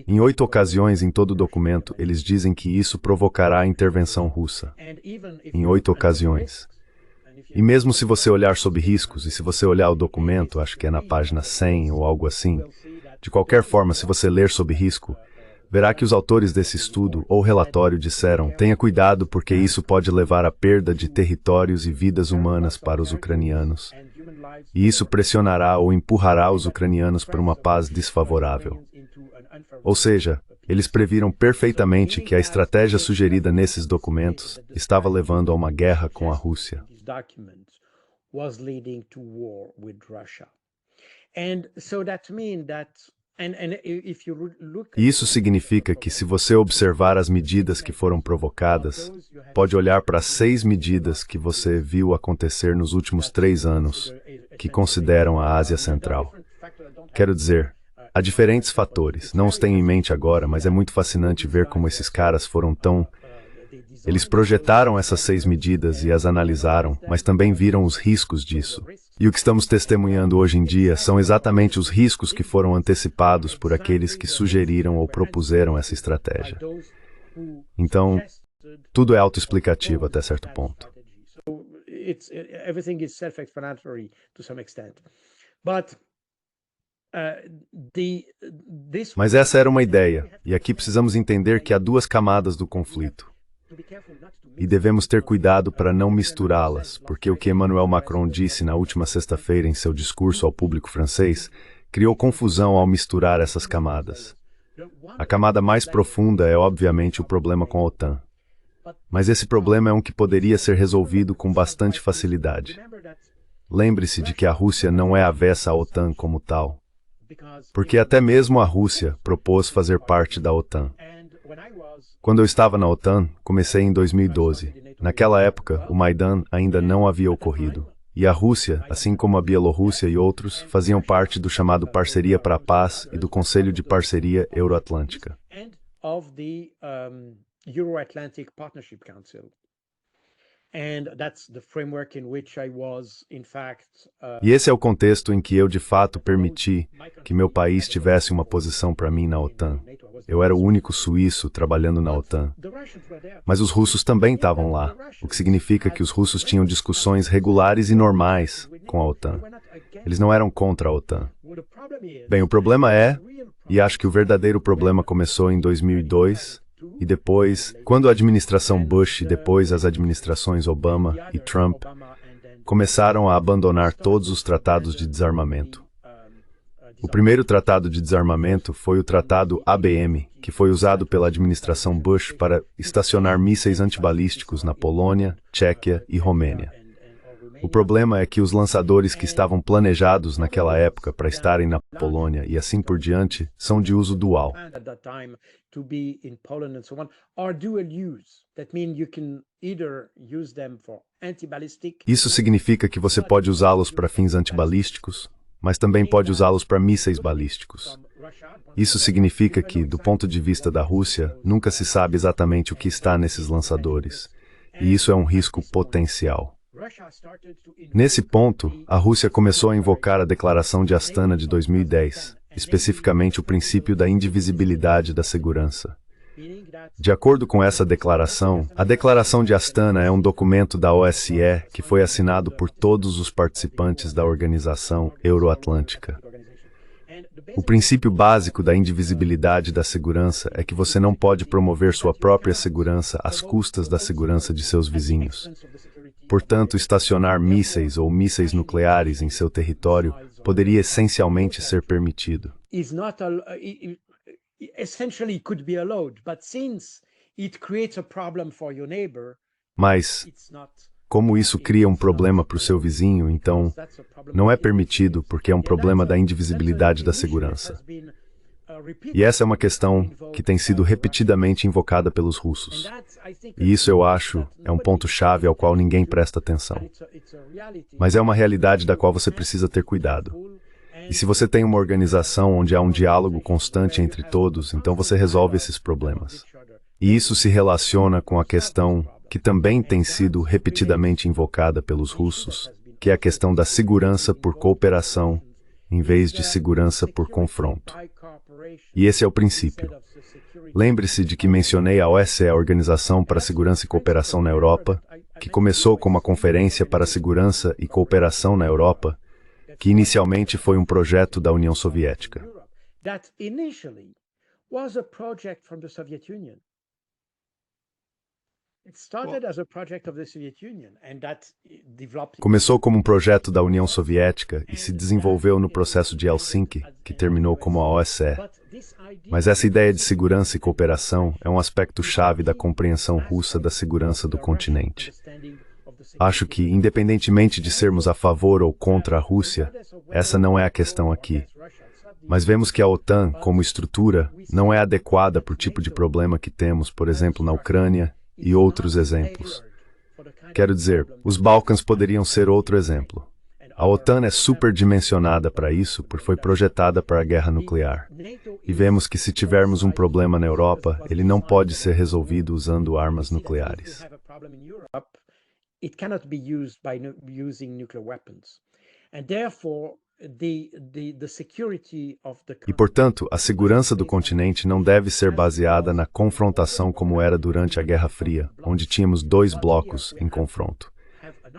B: Em 8 ocasiões em todo o documento, eles dizem que isso provocará a intervenção russa. Em 8 ocasiões. E mesmo se você olhar sob riscos, e se você olhar o documento, acho que é na página 100 ou algo assim, de qualquer forma, se você ler sob risco, verá que os autores desse estudo ou relatório disseram: tenha cuidado porque isso pode levar à perda de territórios e vidas humanas para os ucranianos. E isso pressionará ou empurrará os ucranianos para uma paz desfavorável. Ou seja, eles previram perfeitamente que a estratégia sugerida nesses documentos estava levando a uma guerra com a Rússia. E isso significa que, se você observar as medidas que foram provocadas, pode olhar para 6 medidas que você viu acontecer nos últimos 3 anos, que consideram a Ásia Central. Quero dizer, há diferentes fatores, não os tenho em mente agora, mas é muito fascinante ver como esses caras foram tão... Eles projetaram essas 6 medidas e as analisaram, mas também viram os riscos disso. E o que estamos testemunhando hoje em dia são exatamente os riscos que foram antecipados por aqueles que sugeriram ou propuseram essa estratégia. Então, tudo é autoexplicativo até certo ponto.
C: Everything is self-explanatory to some extent. But
B: Mas essa era uma ideia, e aqui precisamos entender que há duas camadas do conflito. E devemos ter cuidado para não misturá-las, porque o que Emmanuel Macron disse na última sexta-feira em seu discurso ao público francês criou confusão ao misturar essas camadas. A camada mais profunda é, obviamente, o problema com a OTAN. Mas esse problema é um que poderia ser resolvido com bastante facilidade. Lembre-se de que a Rússia não é avessa à OTAN como tal, porque até mesmo a Rússia propôs fazer parte da OTAN. Quando eu estava na OTAN, comecei em 2012. Naquela época, o Maidan ainda não havia ocorrido. E a Rússia, assim como a Bielorrússia e outros, faziam parte do chamado Parceria para a Paz e do Conselho de Parceria Euroatlântica. E esse é o contexto em que eu, de fato, permiti que meu país tivesse uma posição para mim na OTAN. Eu era o único suíço trabalhando na OTAN. Mas os russos também estavam lá, o que significa que os russos tinham discussões regulares e normais com a OTAN. Eles não eram contra a OTAN. Bem, o problema é, e acho que o verdadeiro problema começou em 2002, e depois, quando a administração Bush e depois as administrações Obama e Trump começaram a abandonar todos os tratados de desarmamento. O primeiro tratado de desarmamento foi o Tratado ABM, que foi usado pela administração Bush para estacionar mísseis antibalísticos na Polônia, Tchequia e Romênia. O problema é que os lançadores que estavam planejados naquela época para estarem na Polônia e assim por diante são de uso dual. Isso significa que você pode usá-los para fins antibalísticos, mas também pode usá-los para mísseis balísticos. Isso significa que, do ponto de vista da Rússia, nunca se sabe exatamente o que está nesses lançadores, e isso é um risco potencial. Nesse ponto, a Rússia começou a invocar a Declaração de Astana de 2010, especificamente o princípio da indivisibilidade da segurança. De acordo com essa declaração, a Declaração de Astana é um documento da OSCE que foi assinado por todos os participantes da Organização Euroatlântica. O princípio básico da indivisibilidade da segurança é que você não pode promover sua própria segurança às custas da segurança de seus vizinhos. Portanto, estacionar mísseis ou mísseis nucleares em seu território poderia essencialmente ser permitido. Mas, como isso cria um problema para o seu vizinho, então, não é permitido porque é um problema da indivisibilidade da segurança. E essa é uma questão que tem sido repetidamente invocada pelos russos. E isso, eu acho, é um ponto-chave ao qual ninguém presta atenção. Mas é uma realidade da qual você precisa ter cuidado. E se você tem uma organização onde há um diálogo constante entre todos, então você resolve esses problemas. E isso se relaciona com a questão que também tem sido repetidamente invocada pelos russos, que é a questão da segurança por cooperação, em vez de segurança por confronto. E esse é o princípio. Lembre-se de que mencionei a OSCE, a Organização para a Segurança e Cooperação na Europa, que começou como uma conferência para a segurança e cooperação na Europa, que inicialmente foi um projeto da União Soviética. Começou como um projeto da União Soviética e se desenvolveu no processo de Helsinki, que terminou como a OSCE. Mas essa ideia de segurança e cooperação é um aspecto-chave da compreensão russa da segurança do continente. Acho que, independentemente de sermos a favor ou contra a Rússia, essa não é a questão aqui. Mas vemos que a OTAN, como estrutura, não é adequada para o tipo de problema que temos, por exemplo, na Ucrânia, e outros exemplos. Quero dizer, os Balcãs poderiam ser outro exemplo. A OTAN é superdimensionada para isso, porque foi projetada para a guerra nuclear. E vemos que se tivermos um problema na Europa, ele não pode ser resolvido usando armas nucleares. E, portanto, a segurança do continente não deve ser baseada na confrontação como era durante a Guerra Fria, onde tínhamos dois blocos em confronto.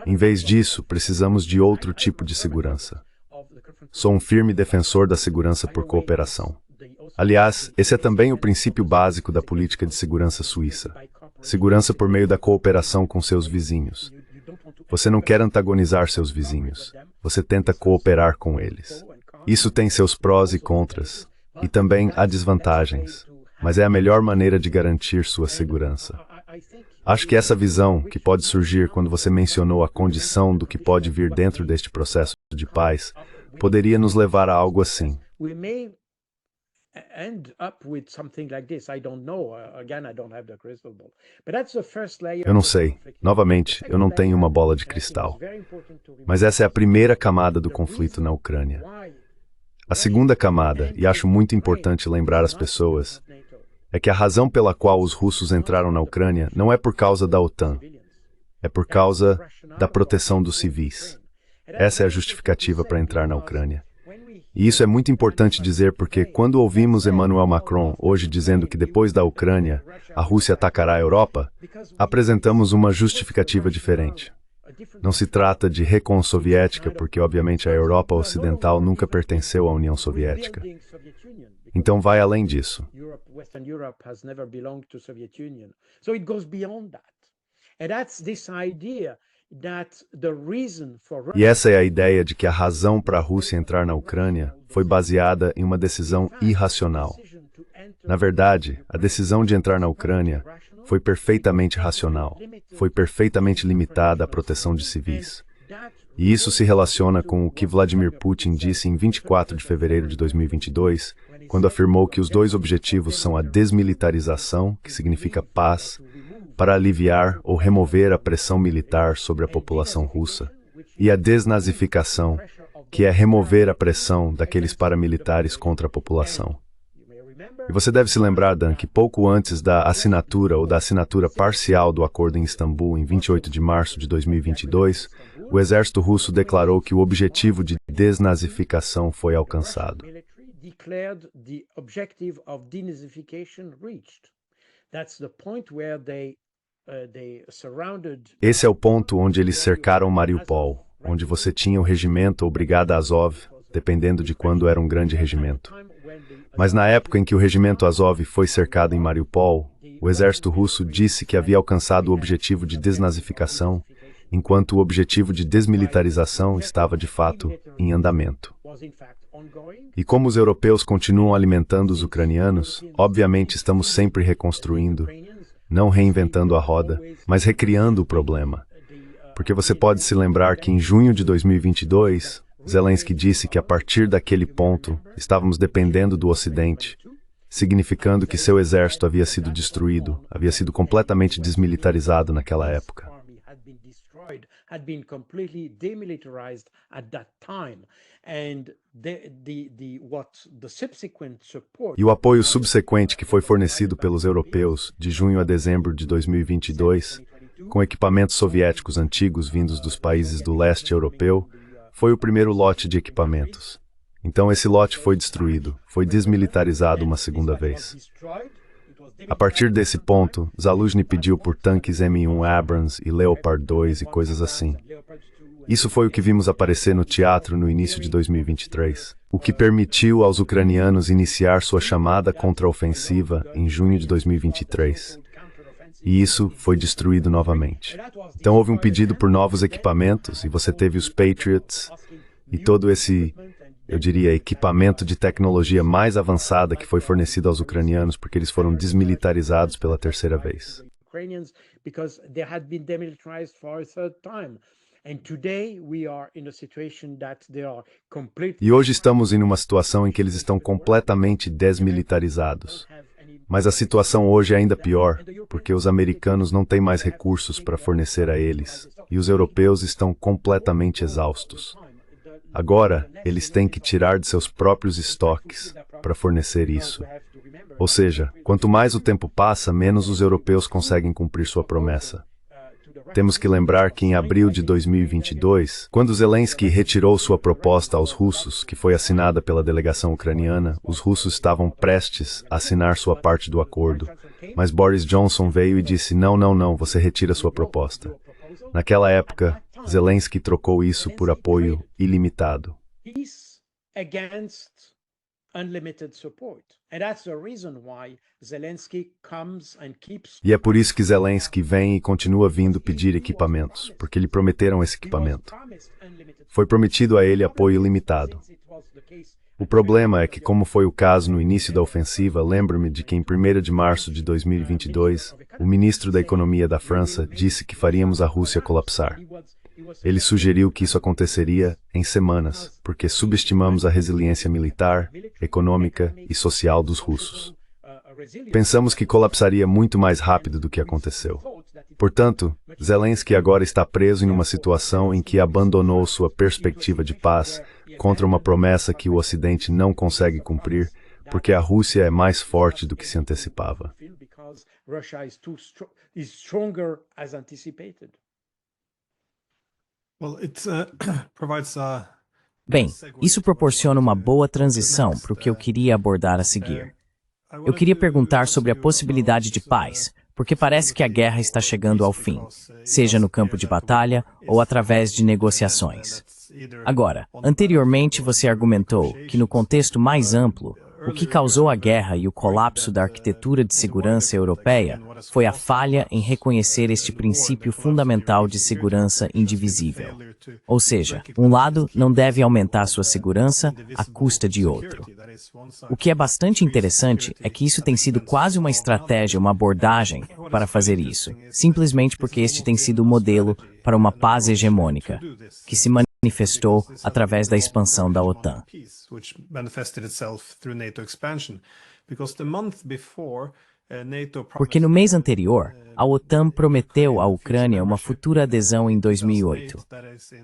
B: Em vez disso, precisamos de outro tipo de segurança. Sou um firme defensor da segurança por cooperação. Aliás, esse é também o princípio básico da política de segurança suíça. Segurança por meio da cooperação com seus vizinhos. Você não quer antagonizar seus vizinhos. Você tenta cooperar com eles. Isso tem seus prós e contras. E também há desvantagens. Mas é a melhor maneira de garantir sua segurança. Acho que essa visão, que pode surgir quando você mencionou a condição do que pode vir dentro deste processo de paz, poderia nos levar a algo assim. Eu não sei. Novamente, eu não tenho uma bola de cristal. Mas essa é a primeira camada do conflito na Ucrânia. A segunda camada, e acho muito importante lembrar as pessoas, é que a razão pela qual os russos entraram na Ucrânia não é por causa da OTAN. É por causa da proteção dos civis. Essa é a justificativa para entrar na Ucrânia. E isso é muito importante dizer porque quando ouvimos Emmanuel Macron hoje dizendo que depois da Ucrânia, a Rússia atacará a Europa, apresentamos uma justificativa diferente. Não se trata de recon soviética, porque obviamente a Europa Ocidental nunca pertenceu à União Soviética. Então vai além disso. E essa é a ideia de que a razão para a Rússia entrar na Ucrânia foi baseada em uma decisão irracional. Na verdade, a decisão de entrar na Ucrânia foi perfeitamente racional, foi perfeitamente limitada à proteção de civis. E isso se relaciona com o que Vladimir Putin disse em 24 de fevereiro de 2022, quando afirmou que os dois objetivos são a desmilitarização, que significa paz, para aliviar ou remover a pressão militar sobre a população russa, e a desnazificação, que é remover a pressão daqueles paramilitares contra a população. E você deve se lembrar, Dan, que pouco antes da assinatura ou da assinatura parcial do acordo em Istambul, em 28 de março de 2022, o exército russo declarou que o objetivo de desnazificação foi alcançado. Esse é o ponto onde eles cercaram Mariupol, onde você tinha o regimento ou Brigada Azov, dependendo de quando era um grande regimento. Mas na época em que o regimento Azov foi cercado em Mariupol, o exército russo disse que havia alcançado o objetivo de desnazificação, enquanto o objetivo de desmilitarização estava de fato em andamento. E como os europeus continuam alimentando os ucranianos, obviamente estamos sempre reconstruindo, não reinventando a roda, mas recriando o problema. Porque você pode se lembrar que em junho de 2022, Zelensky disse que a partir daquele ponto estávamos dependendo do Ocidente, significando que seu exército havia sido destruído, havia sido completamente desmilitarizado naquela época. E o apoio subsequente que foi fornecido pelos europeus de junho a dezembro de 2022, com equipamentos soviéticos antigos vindos dos países do leste europeu, foi o primeiro lote de equipamentos. Então esse lote foi destruído, foi desmilitarizado uma segunda vez. A partir desse ponto, Zaluzhny pediu por tanques M1 Abrams e Leopard 2 e coisas assim. Isso foi o que vimos aparecer no teatro no início de 2023, o que permitiu aos ucranianos iniciar sua chamada contraofensiva em junho de 2023. E isso foi destruído novamente. Então houve um pedido por novos equipamentos, e você teve os Patriots, e todo esse, eu diria, equipamento de tecnologia mais avançada que foi fornecido aos ucranianos, porque eles foram desmilitarizados pela terceira vez. E hoje estamos em uma situação em que eles estão completamente desmilitarizados. Mas a situação hoje é ainda pior, porque os americanos não têm mais recursos para fornecer a eles, e os europeus estão completamente exaustos. Agora, eles têm que tirar de seus próprios estoques para fornecer isso. Ou seja, quanto mais o tempo passa, menos os europeus conseguem cumprir sua promessa. Temos que lembrar que em abril de 2022, quando Zelensky retirou sua proposta aos russos, que foi assinada pela delegação ucraniana, os russos estavam prestes a assinar sua parte do acordo. Mas Boris Johnson veio e disse, não, você retira sua proposta. Naquela época, Zelensky trocou isso por apoio ilimitado.
C: against unlimited support. And that's the reason why Zelensky comes and keeps.
B: E é por isso que Zelensky vem e continua vindo pedir equipamentos, porque lhe prometeram esse equipamento. Foi prometido a ele apoio ilimitado. O problema é que, como foi o caso no início da ofensiva, lembro-me de que em 1º de março de 2022, o ministro da Economia da França disse que faríamos a Rússia colapsar. Ele sugeriu que isso aconteceria em semanas, porque subestimamos a resiliência militar, econômica e social dos russos. Pensamos que colapsaria muito mais rápido do que aconteceu. Portanto, Zelensky agora está preso em uma situação em que abandonou sua perspectiva de paz contra uma promessa que o Ocidente não consegue cumprir, porque a Rússia é mais forte do que se antecipava.
A: Bem, isso proporciona uma boa transição para o que eu queria abordar a seguir. Eu queria perguntar sobre a possibilidade de paz, porque parece que a guerra está chegando ao fim, seja no campo de batalha ou através de negociações. Agora, anteriormente você argumentou que no contexto mais amplo, o que causou a guerra e o colapso da arquitetura de segurança europeia foi a falha em reconhecer este princípio fundamental de segurança indivisível. Ou seja, um lado não deve aumentar sua segurança à custa de outro. O que é bastante interessante é que isso tem sido quase uma estratégia, uma abordagem para fazer isso, simplesmente porque este tem sido o modelo para uma paz hegemônica, que se manifestou através da expansão da OTAN. Porque no mês anterior, a OTAN prometeu à Ucrânia uma futura adesão em 2008.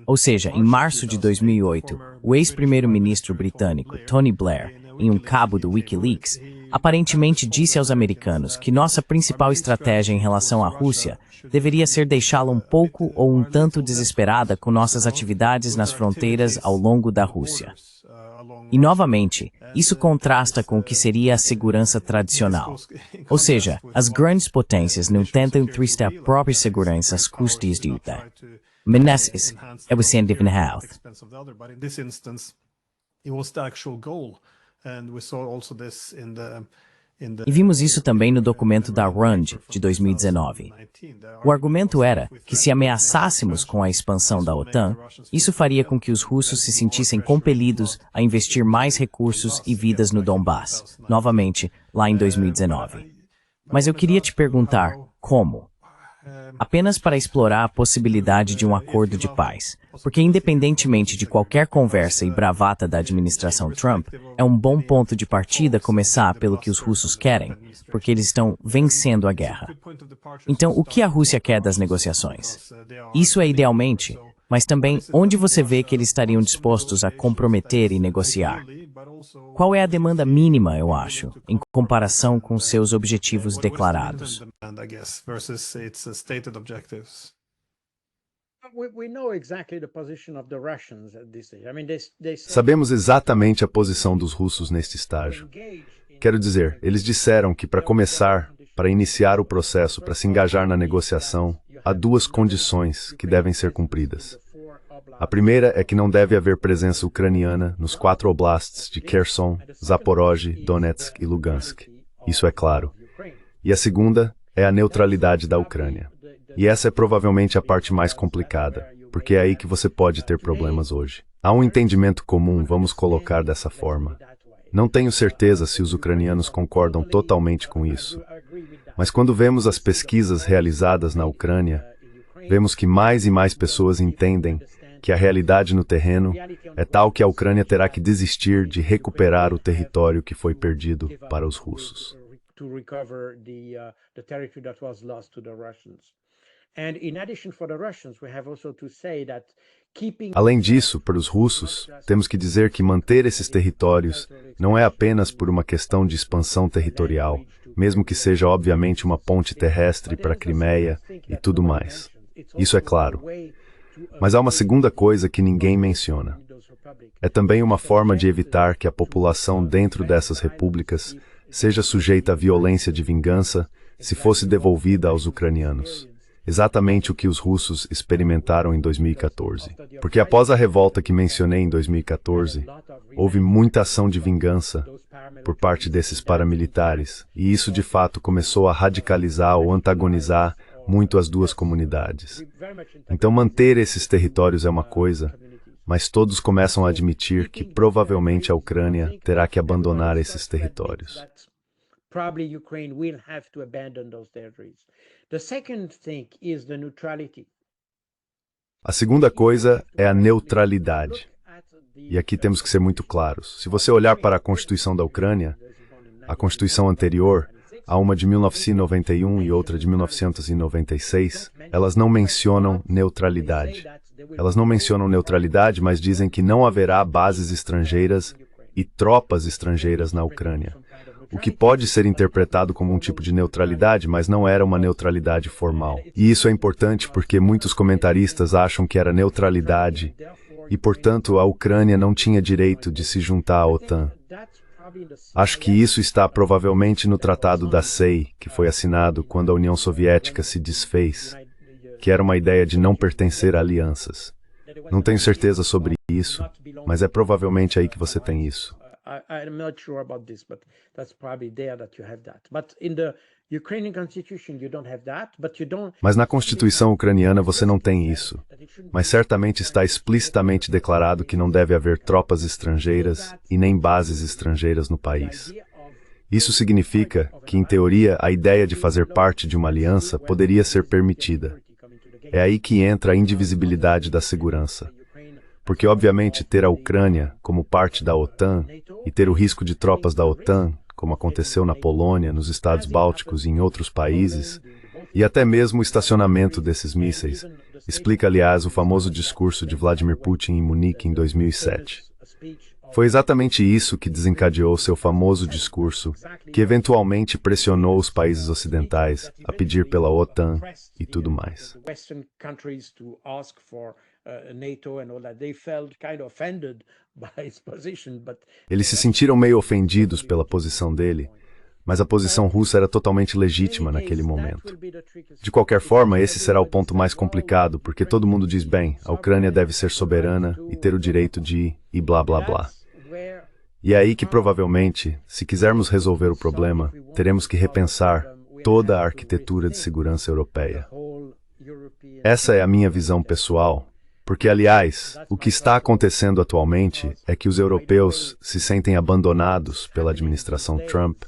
A: Ou seja, em março de 2008, o ex-primeiro-ministro britânico Tony Blair, em um cabo do Wikileaks, aparentemente disse aos americanos que nossa principal estratégia em relação à Rússia deveria ser deixá-la um pouco ou um tanto desesperada com nossas atividades nas fronteiras ao longo da Rússia. E, novamente, isso contrasta com o que seria a segurança tradicional. Ou seja, as grandes potências não tentam tristar a própria segurança às custas de outra. Mas é o sentido health. E vimos isso também no documento da RAND de 2019. O argumento era que se ameaçássemos com a expansão da OTAN, isso faria com que os russos se sentissem compelidos a investir mais recursos e vidas no Donbass, novamente, lá em 2019. Mas eu queria te perguntar, como? Apenas para explorar a possibilidade de um acordo de paz, porque independentemente de qualquer conversa e bravata da administração Trump, é um bom ponto de partida começar pelo que os russos querem, porque eles estão vencendo a guerra. Então, o que a Rússia quer das negociações? Isso é idealmente, mas também onde você vê que eles estariam dispostos a comprometer e negociar? Qual é a demanda mínima, eu acho, em comparação com seus objetivos declarados?
B: Sabemos exatamente a posição dos russos neste estágio. Quero dizer, eles disseram que para começar, para iniciar o processo, para se engajar na negociação, há duas condições que devem ser cumpridas. A primeira é que não deve haver presença ucraniana nos 4 oblasts de Kherson, Zaporozhye, Donetsk e Lugansk. Isso é claro. E a segunda é a neutralidade da Ucrânia. E essa é provavelmente a parte mais complicada, porque é aí que você pode ter problemas hoje. Há um entendimento comum, vamos colocar dessa forma. Não tenho certeza se os ucranianos concordam totalmente com isso. Mas quando vemos as pesquisas realizadas na Ucrânia, vemos que mais e mais pessoas entendem que a realidade no terreno é tal que a Ucrânia terá que desistir de recuperar o território que foi perdido para os russos. Além disso, para os russos, temos que dizer que manter esses territórios não é apenas por uma questão de expansão territorial, mesmo que seja obviamente uma ponte terrestre para a Crimeia e tudo mais. Isso é claro. Mas há uma segunda coisa que ninguém menciona. É também uma forma de evitar que a população dentro dessas repúblicas seja sujeita à violência de vingança se fosse devolvida aos ucranianos. exatamente o que os russos experimentaram em 2014. Porque após a revolta que mencionei em 2014, houve muita ação de vingança por parte desses paramilitares, e isso de fato começou a radicalizar ou antagonizar muito as duas comunidades. Então manter esses territórios é uma coisa, mas todos começam a admitir que provavelmente a Ucrânia terá que abandonar esses territórios.
C: Probably Ukraine will have to abandon those territories. The second thing is the neutrality.
B: A segunda coisa é a neutralidade. E aqui temos que ser muito claros. Se você olhar para a Constituição da Ucrânia, a Constituição anterior, há uma de 1991 e outra de 1996, elas não mencionam neutralidade. Elas não mencionam neutralidade, mas dizem que não haverá bases estrangeiras e tropas estrangeiras na Ucrânia. O que pode ser interpretado como um tipo de neutralidade, mas não era uma neutralidade formal. E isso é importante porque muitos comentaristas acham que era neutralidade e, portanto, a Ucrânia não tinha direito de se juntar à OTAN. Acho que isso está provavelmente no Tratado da SEI, que foi assinado quando a União Soviética se desfez, que era uma ideia de não pertencer a alianças. Não tenho certeza sobre isso, mas é provavelmente aí que você tem isso.
C: I'm not sure about this, but that's probably there that you have that. But in the Ukrainian constitution you don't have that, but you don't.
B: Mas na Constituição ucraniana você não tem isso. Mas certamente está explicitamente declarado que não deve haver tropas estrangeiras e nem bases estrangeiras no país. Isso significa que, em teoria, a ideia de fazer parte de uma aliança poderia ser permitida. É aí que entra a indivisibilidade da segurança. Porque, obviamente, ter a Ucrânia como parte da OTAN e ter o risco de tropas da OTAN, como aconteceu na Polônia, nos Estados Bálticos e em outros países, e até mesmo o estacionamento desses mísseis, explica, aliás, o famoso discurso de Vladimir Putin em Munique em 2007. Foi exatamente isso que desencadeou seu famoso discurso, que eventualmente pressionou os países ocidentais a pedir pela OTAN e tudo mais. Eles se sentiram meio ofendidos pela posição dele, mas a posição russa era totalmente legítima naquele momento. De qualquer forma, esse será o ponto mais complicado, porque todo mundo diz, bem, a Ucrânia deve ser soberana e ter o direito de ir e blá blá blá. E é aí que provavelmente, se quisermos resolver o problema, teremos que repensar toda a arquitetura de segurança europeia. Essa é a minha visão pessoal, porque, aliás, o que está acontecendo atualmente é que os europeus se sentem abandonados pela administração Trump,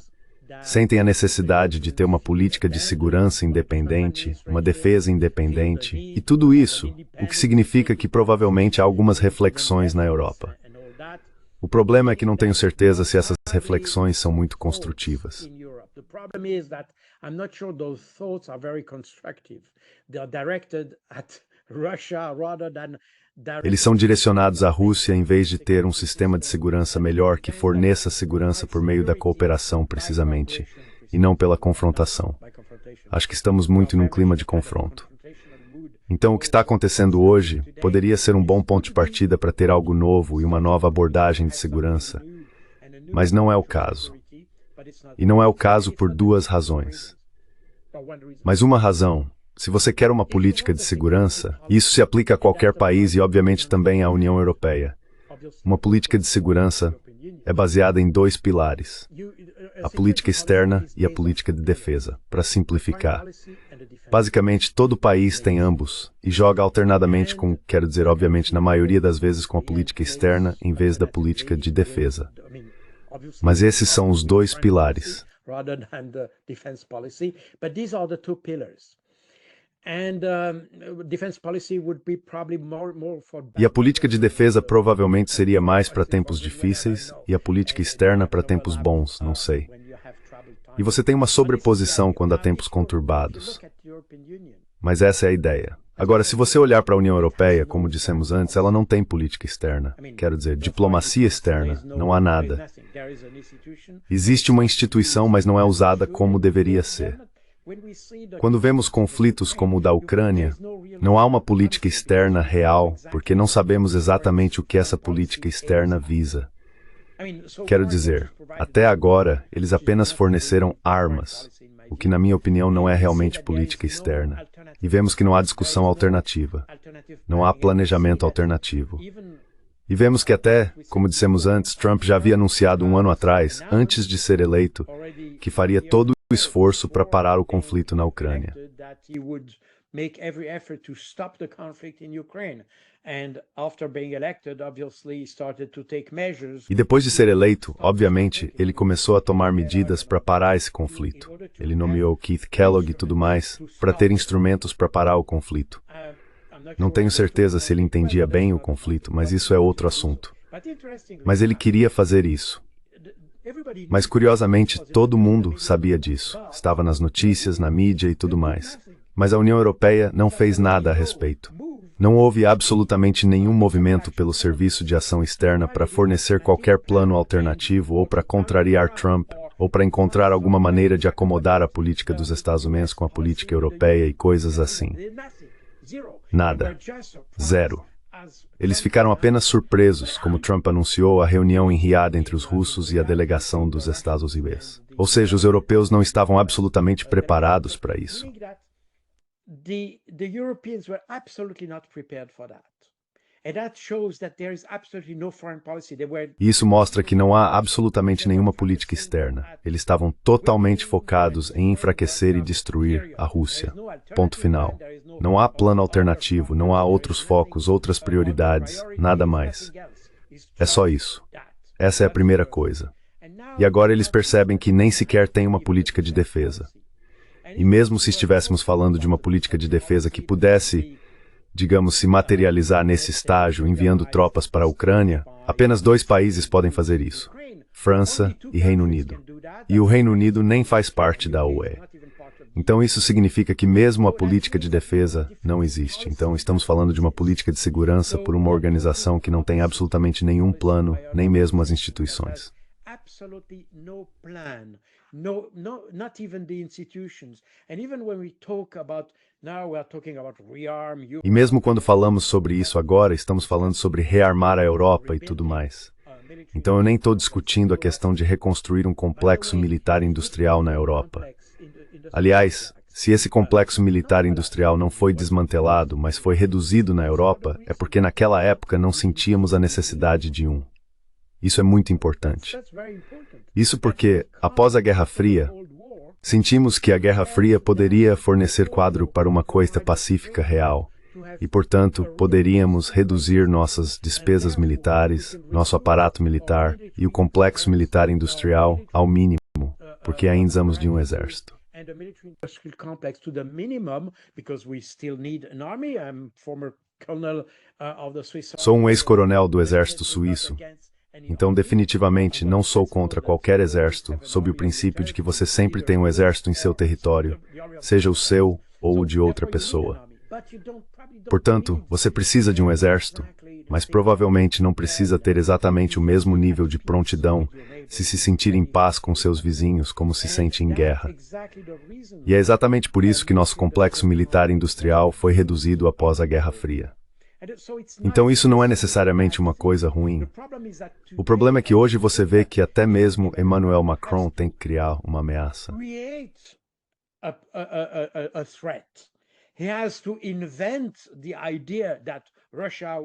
B: sentem a necessidade de ter uma política de segurança independente, uma defesa independente, e tudo isso, o que significa que provavelmente há algumas reflexões na Europa. O problema é que não tenho certeza se essas reflexões são muito construtivas. Eles são direcionados à Rússia em vez de ter um sistema de segurança melhor que forneça segurança por meio da cooperação, precisamente, e não pela confrontação. Acho que estamos muito num clima de confronto. Então, o que está acontecendo hoje poderia ser um bom ponto de partida para ter algo novo e uma nova abordagem de segurança, mas não é o caso. E não é o caso por duas razões. Mas uma razão, se você quer uma política de segurança, isso se aplica a qualquer país e obviamente também à União Europeia. Uma política de segurança é baseada em dois pilares, a política externa e a política de defesa, para simplificar. Basicamente, todo país tem ambos e joga alternadamente com, quero dizer, obviamente, na maioria das vezes com a política externa em vez da política de defesa. Mas esses são os dois pilares. E a política de defesa provavelmente seria mais para tempos difíceis e a política externa para tempos bons, não sei. E você tem uma sobreposição quando há tempos conturbados. Mas essa é a ideia. Agora, se você olhar para a União Europeia, como dissemos antes, ela não tem política externa. Quero dizer, diplomacia externa, não há nada. Existe uma instituição, mas não é usada como deveria ser. Quando vemos conflitos como o da Ucrânia, não há uma política externa real, porque não sabemos exatamente o que essa política externa visa. Quero dizer, até agora, eles apenas forneceram armas, o que na minha opinião não é realmente política externa. E vemos que não há discussão alternativa. Não há planejamento alternativo. E vemos que até, como dissemos antes, Trump já havia anunciado um ano atrás, antes de ser eleito, que faria todo o esforço para parar o conflito na Ucrânia. E depois de ser eleito, obviamente, ele começou a tomar medidas para parar esse conflito. Ele nomeou Keith Kellogg e tudo mais, para ter instrumentos para parar o conflito. Não tenho certeza se ele entendia bem o conflito, mas isso é outro assunto. Mas ele queria fazer isso. Mas, curiosamente, todo mundo sabia disso. Estava nas notícias, na mídia e tudo mais. Mas a União Europeia não fez nada a respeito. Não houve absolutamente nenhum movimento pelo Serviço de Ação Externa para fornecer qualquer plano alternativo ou para contrariar Trump, ou para encontrar alguma maneira de acomodar a política dos Estados Unidos com a política europeia e coisas assim. Nada. Zero. Eles ficaram apenas surpresos, como Trump anunciou a reunião em Riad entre os russos e a delegação dos Estados Unidos. Ou seja, os europeus não estavam absolutamente preparados para isso.
C: The Europeans were absolutely not prepared for that. And that shows that there is absolutely no foreign policy.
B: E isso mostra que não há absolutamente nenhuma política externa. Eles estavam totalmente focados em enfraquecer e destruir a Rússia. Ponto final. Não há plano alternativo, não há outros focos, outras prioridades, nada mais. É só isso. Essa é a primeira coisa. E agora eles percebem que nem sequer tem uma política de defesa. E mesmo se estivéssemos falando de uma política de defesa que pudesse, digamos, se materializar nesse estágio, enviando tropas para a Ucrânia, apenas 2 países podem fazer isso: França e Reino Unido. E o Reino Unido nem faz parte da UE. Então isso significa que mesmo a política de defesa não existe. Então estamos falando de uma política de segurança por uma organização que não tem absolutamente nenhum plano, nem mesmo as instituições.
C: Absolutely no plan, not even the institutions. And even when we talk about now, we are talking about rearm.
B: E mesmo quando falamos sobre isso agora, estamos falando sobre rearmar a Europa e tudo mais. Então eu nem estou discutindo a questão de reconstruir um complexo militar industrial na Europa. Aliás, se esse complexo militar industrial não foi desmantelado, mas foi reduzido na Europa, é porque naquela época não sentíamos a necessidade de um. Isso é muito importante. Isso porque, após a Guerra Fria, sentimos que a Guerra Fria poderia fornecer quadro para uma coisa pacífica real e, portanto, poderíamos reduzir nossas despesas militares, nosso aparato militar e o complexo militar industrial ao mínimo, porque ainda precisamos de um exército. Sou um ex-coronel do exército suíço. Então, definitivamente, não sou contra qualquer exército, sob o princípio de que você sempre tem um exército em seu território, seja o seu ou o de outra pessoa. Portanto, você precisa de um exército, mas provavelmente não precisa ter exatamente o mesmo nível de prontidão se sentir em paz com seus vizinhos como se sente em guerra. E é exatamente por isso que nosso complexo militar industrial foi reduzido após a Guerra Fria. Então isso não é necessariamente uma coisa ruim. O problema é que hoje você vê que até mesmo Emmanuel Macron tem que criar uma ameaça.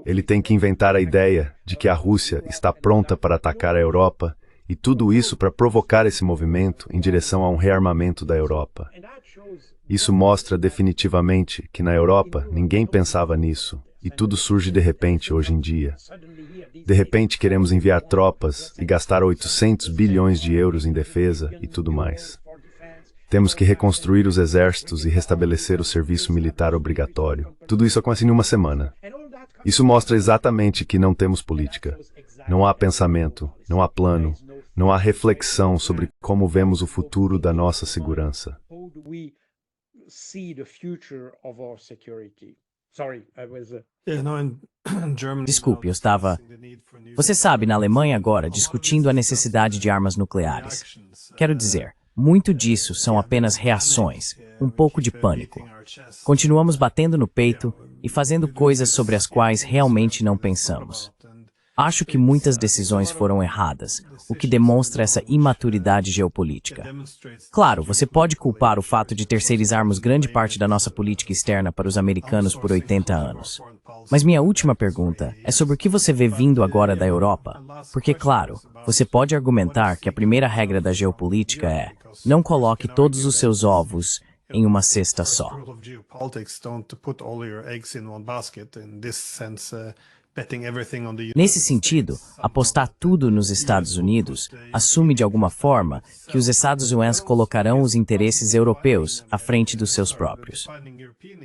B: Ele tem que inventar a ideia de que a Rússia está pronta para atacar a Europa e tudo isso para provocar esse movimento em direção a um rearmamento da Europa. Isso mostra definitivamente que na Europa ninguém pensava nisso. E tudo surge de repente hoje em dia. De repente queremos enviar tropas e gastar 800 bilhões de euros em defesa e tudo mais. Temos que reconstruir os exércitos e restabelecer o serviço militar obrigatório. Tudo isso acontece em uma semana. Isso mostra exatamente que não temos política. Não há pensamento, não há plano, não há reflexão sobre como vemos o futuro da nossa segurança.
A: Desculpe, eu estava... Você sabe, na Alemanha agora, discutindo a necessidade de armas nucleares. Quero dizer, muito disso são apenas reações, um pouco de pânico. Continuamos batendo no peito e fazendo coisas sobre as quais realmente não pensamos. Acho que muitas decisões foram erradas, o que demonstra essa imaturidade geopolítica. Claro, você pode culpar o fato de terceirizarmos grande parte da nossa política externa para os americanos por 80 anos. Mas minha última pergunta é sobre o que você vê vindo agora da Europa. Porque, claro, você pode argumentar que a primeira regra da geopolítica é: não coloque todos os seus ovos em uma cesta só. Nesse sentido, apostar tudo nos Estados Unidos assume de alguma forma que os Estados Unidos colocarão os interesses europeus à frente dos seus próprios.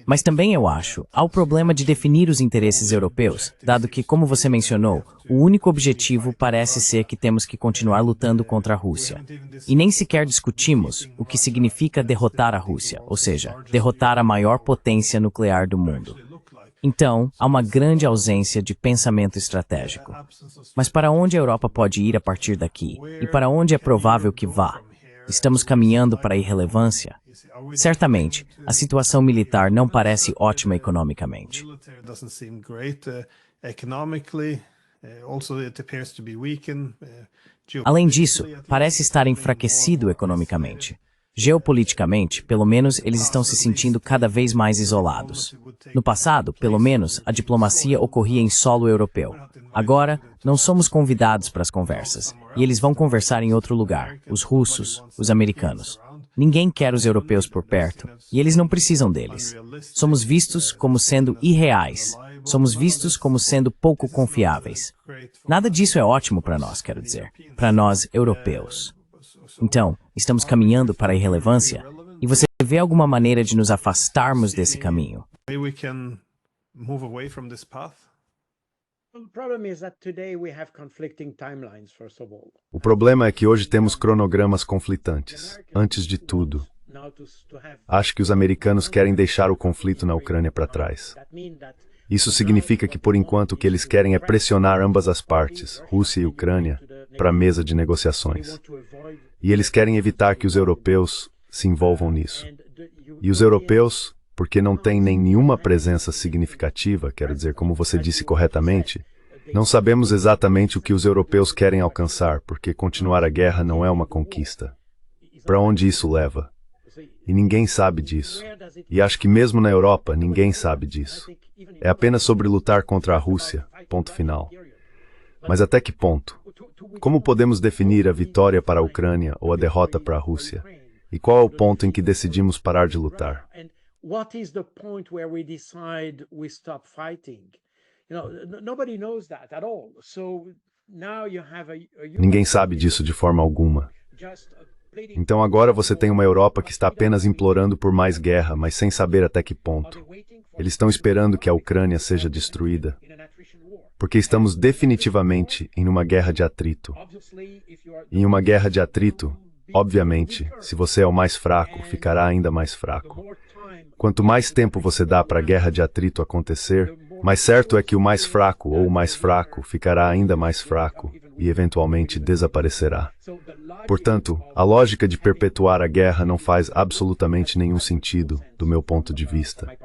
A: Mas também eu acho, há o problema de definir os interesses europeus, dado que, como você mencionou, o único objetivo parece ser que temos que continuar lutando contra a Rússia. E nem sequer discutimos o que significa derrotar a Rússia, ou seja, derrotar a maior potência nuclear do mundo. Então, há uma grande ausência de pensamento estratégico. Mas para onde a Europa pode ir a partir daqui? E para onde é provável que vá? Estamos caminhando para a irrelevância? Certamente, a situação militar não parece ótima economicamente. Além disso, parece estar enfraquecido economicamente. Geopoliticamente, pelo menos, eles estão se sentindo cada vez mais isolados. No passado, pelo menos, a diplomacia ocorria em solo europeu. Agora, não somos convidados para as conversas, e eles vão conversar em outro lugar, os russos, os americanos. Ninguém quer os europeus por perto, e eles não precisam deles. Somos vistos como sendo irreais. Somos vistos como sendo pouco confiáveis. Nada disso é ótimo para nós, quero dizer, para nós, europeus. Então, estamos caminhando para a irrelevância, e você vê alguma maneira de nos afastarmos desse caminho?
B: O problema é que hoje temos cronogramas conflitantes. Antes de tudo, acho que os americanos querem deixar o conflito na Ucrânia para trás. Isso significa que, por enquanto, o que eles querem é pressionar ambas as partes, Rússia e Ucrânia, para a mesa de negociações. E eles querem evitar que os europeus se envolvam nisso. E os europeus, porque não têm nenhuma presença significativa, quero dizer, como você disse corretamente, não sabemos exatamente o que os europeus querem alcançar, porque continuar a guerra não é uma conquista. Para onde isso leva? E ninguém sabe disso. E acho que mesmo na Europa, ninguém sabe disso. É apenas sobre lutar contra a Rússia, ponto final. Mas até que ponto? Como podemos definir a vitória para a Ucrânia ou a derrota para a Rússia? E qual é o ponto em que decidimos parar de lutar? Ninguém sabe disso de forma alguma. Então agora você tem uma Europa que está apenas implorando por mais guerra, mas sem saber até que ponto. Eles estão esperando que a Ucrânia seja destruída, porque estamos definitivamente em uma guerra de atrito. E em uma guerra de atrito, obviamente, se você é o mais fraco, ficará ainda mais fraco. Quanto mais tempo você dá para a guerra de atrito acontecer, mais certo é que o mais fraco ou o mais fraco ficará ainda mais fraco e eventualmente desaparecerá. Portanto, a lógica de perpetuar a guerra não faz absolutamente nenhum sentido, do meu ponto de vista.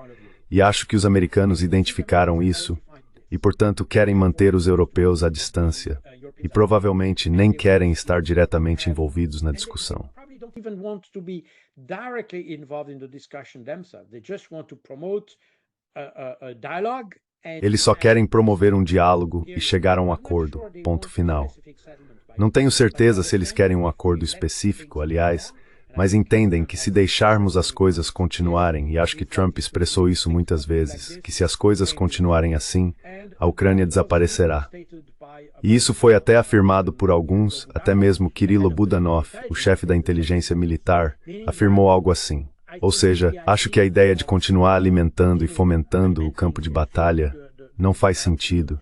B: E acho que os americanos identificaram isso e, portanto, querem manter os europeus à distância e provavelmente nem querem estar diretamente envolvidos na discussão. Eles só querem promover um diálogo e chegar a um acordo, ponto final. Não tenho certeza se eles querem um acordo específico, aliás, mas entendem que se deixarmos as coisas continuarem, e acho que Trump expressou isso muitas vezes, que se as coisas continuarem assim, a Ucrânia desaparecerá. E isso foi até afirmado por alguns, até mesmo Kirilo Budanov, o chefe da inteligência militar, afirmou algo assim. Ou seja, acho que a ideia de continuar alimentando e fomentando o campo de batalha não faz sentido.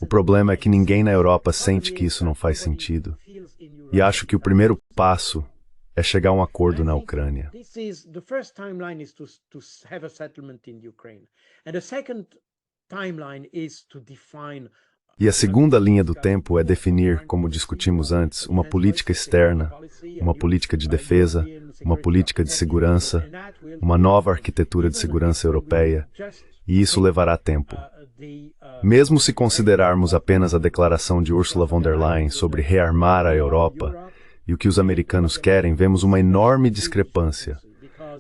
B: O problema é que ninguém na Europa sente que isso não faz sentido. E acho que o primeiro passo é chegar a um acordo na Ucrânia. E a segunda linha do tempo é definir, como discutimos antes, uma política externa, uma política de defesa, uma política de segurança, uma nova arquitetura de segurança europeia, e isso levará tempo. Mesmo se considerarmos apenas a declaração de Ursula von der Leyen sobre rearmar a Europa e o que os americanos querem, vemos uma enorme discrepância.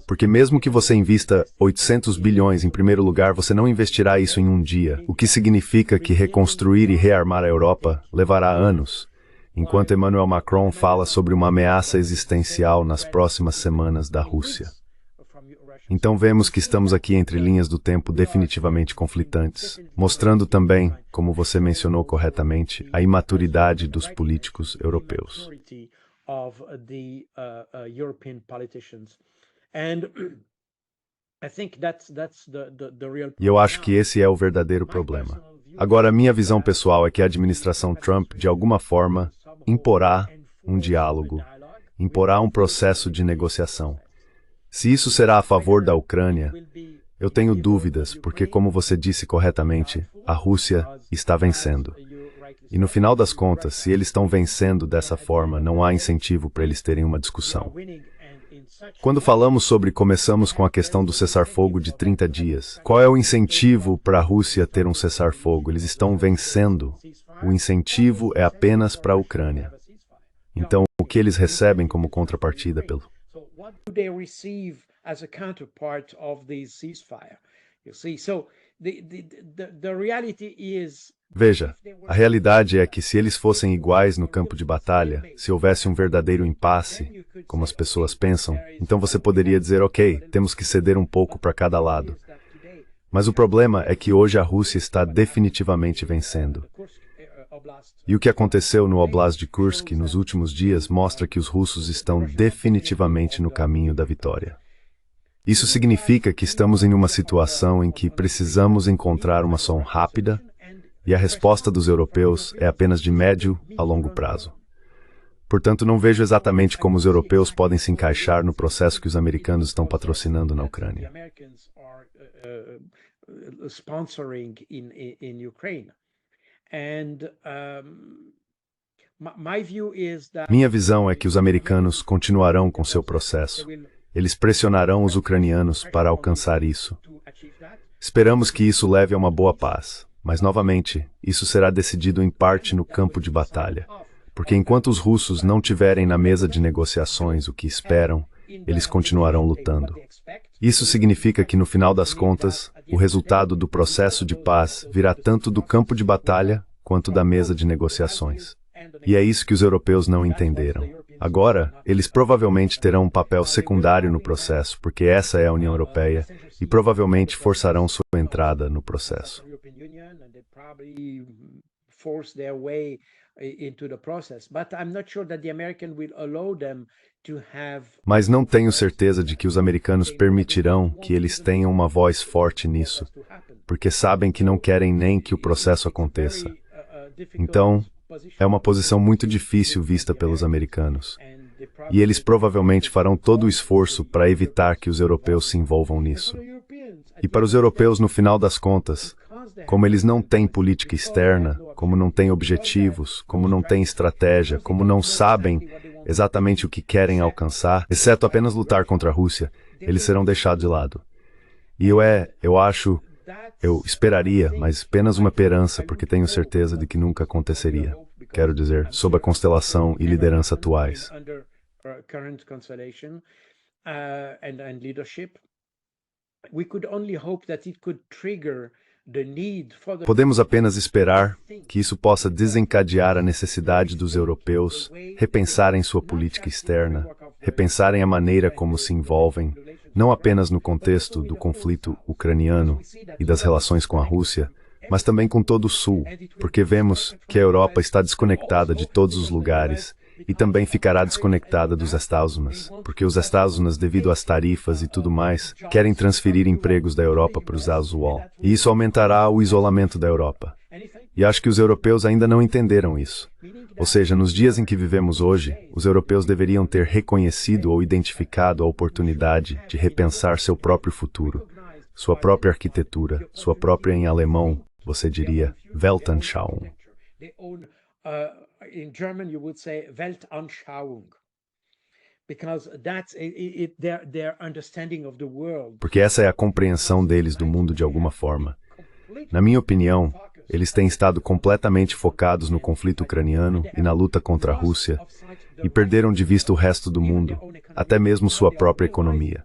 B: Porque mesmo que você invista 800 bilhões em primeiro lugar, você não investirá isso em um dia, o que significa que reconstruir e rearmar a Europa levará anos, enquanto Emmanuel Macron fala sobre uma ameaça existencial nas próximas semanas da Rússia. Então vemos que estamos aqui entre linhas do tempo definitivamente conflitantes, mostrando também, como você mencionou corretamente, a imaturidade dos políticos europeus. E eu acho que esse é o verdadeiro problema. Agora, minha visão pessoal é que a administração Trump, de alguma forma, imporá um diálogo, imporá um processo de negociação. Se isso será a favor da Ucrânia, eu tenho dúvidas, porque, como você disse corretamente, a Rússia está vencendo. E no final das contas, se eles estão vencendo dessa forma, não há incentivo para eles terem uma discussão. Quando falamos sobre começamos com a questão do cessar-fogo de 30 dias, qual é o incentivo para a Rússia ter um cessar-fogo? Eles estão vencendo. O incentivo é apenas para a Ucrânia. Então, o que eles recebem como contrapartida pelo... Veja, a realidade é que se eles fossem iguais no campo de batalha, se houvesse um verdadeiro impasse, como as pessoas pensam, então você poderia dizer, ok, temos que ceder um pouco para cada lado. Mas o problema é que hoje a Rússia está definitivamente vencendo. E o que aconteceu no Oblast de Kursk nos últimos dias mostra que os russos estão definitivamente no caminho da vitória. Isso significa que estamos em uma situação em que precisamos encontrar uma solução rápida, e a resposta dos europeus é apenas de médio a longo prazo. Portanto, não vejo exatamente como os europeus podem se encaixar no processo que os americanos estão patrocinando na Ucrânia. Minha visão é que os americanos continuarão com seu processo. Eles pressionarão os ucranianos para alcançar isso. Esperamos que isso leve a uma boa paz. Mas, novamente, isso será decidido em parte no campo de batalha, porque enquanto os russos não tiverem na mesa de negociações o que esperam, eles continuarão lutando. Isso significa que, no final das contas, o resultado do processo de paz virá tanto do campo de batalha quanto da mesa de negociações. E é isso que os europeus não entenderam. Agora, eles provavelmente terão um papel secundário no processo, porque essa é a União Europeia, e provavelmente forçarão sua entrada no processo. Mas não tenho certeza de que os americanos permitirão que eles tenham uma voz forte nisso, porque sabem que não querem nem que o processo aconteça. Então, é uma posição muito difícil vista pelos americanos. E eles provavelmente farão todo o esforço para evitar que os europeus se envolvam nisso. E para os europeus, no final das contas, como eles não têm política externa, como não têm objetivos, como não têm estratégia, como não sabem exatamente o que querem alcançar, exceto apenas lutar contra a Rússia, eles serão deixados de lado. E eu esperaria, mas apenas uma esperança, porque tenho certeza de que nunca aconteceria. Quero dizer, sob a constelação e liderança atuais. Podemos apenas esperar que isso possa desencadear a necessidade dos europeus repensarem sua política externa, repensarem a maneira como se envolvem, não apenas no contexto do conflito ucraniano e das relações com a Rússia, mas também com todo o Sul, porque vemos que a Europa está desconectada de todos os lugares e também ficará desconectada dos Estados-Unidos, porque os Estados-Unidos, devido às tarifas e tudo mais, querem transferir empregos da Europa para os Estados-Unidos. E isso aumentará o isolamento da Europa. E acho que os europeus ainda não entenderam isso. Ou seja, nos dias em que vivemos hoje, os europeus deveriam ter reconhecido ou identificado a oportunidade de repensar seu próprio futuro, sua própria arquitetura, sua própria, em alemão, você diria, Weltanschauung.
C: In German, you would say Weltanschauung, because that's their understanding of the world.
B: Porque essa é a compreensão deles do mundo de alguma forma. Na minha opinião, eles têm estado completamente focados no conflito ucraniano e na luta contra a Rússia e perderam de vista o resto do mundo, até mesmo sua própria economia.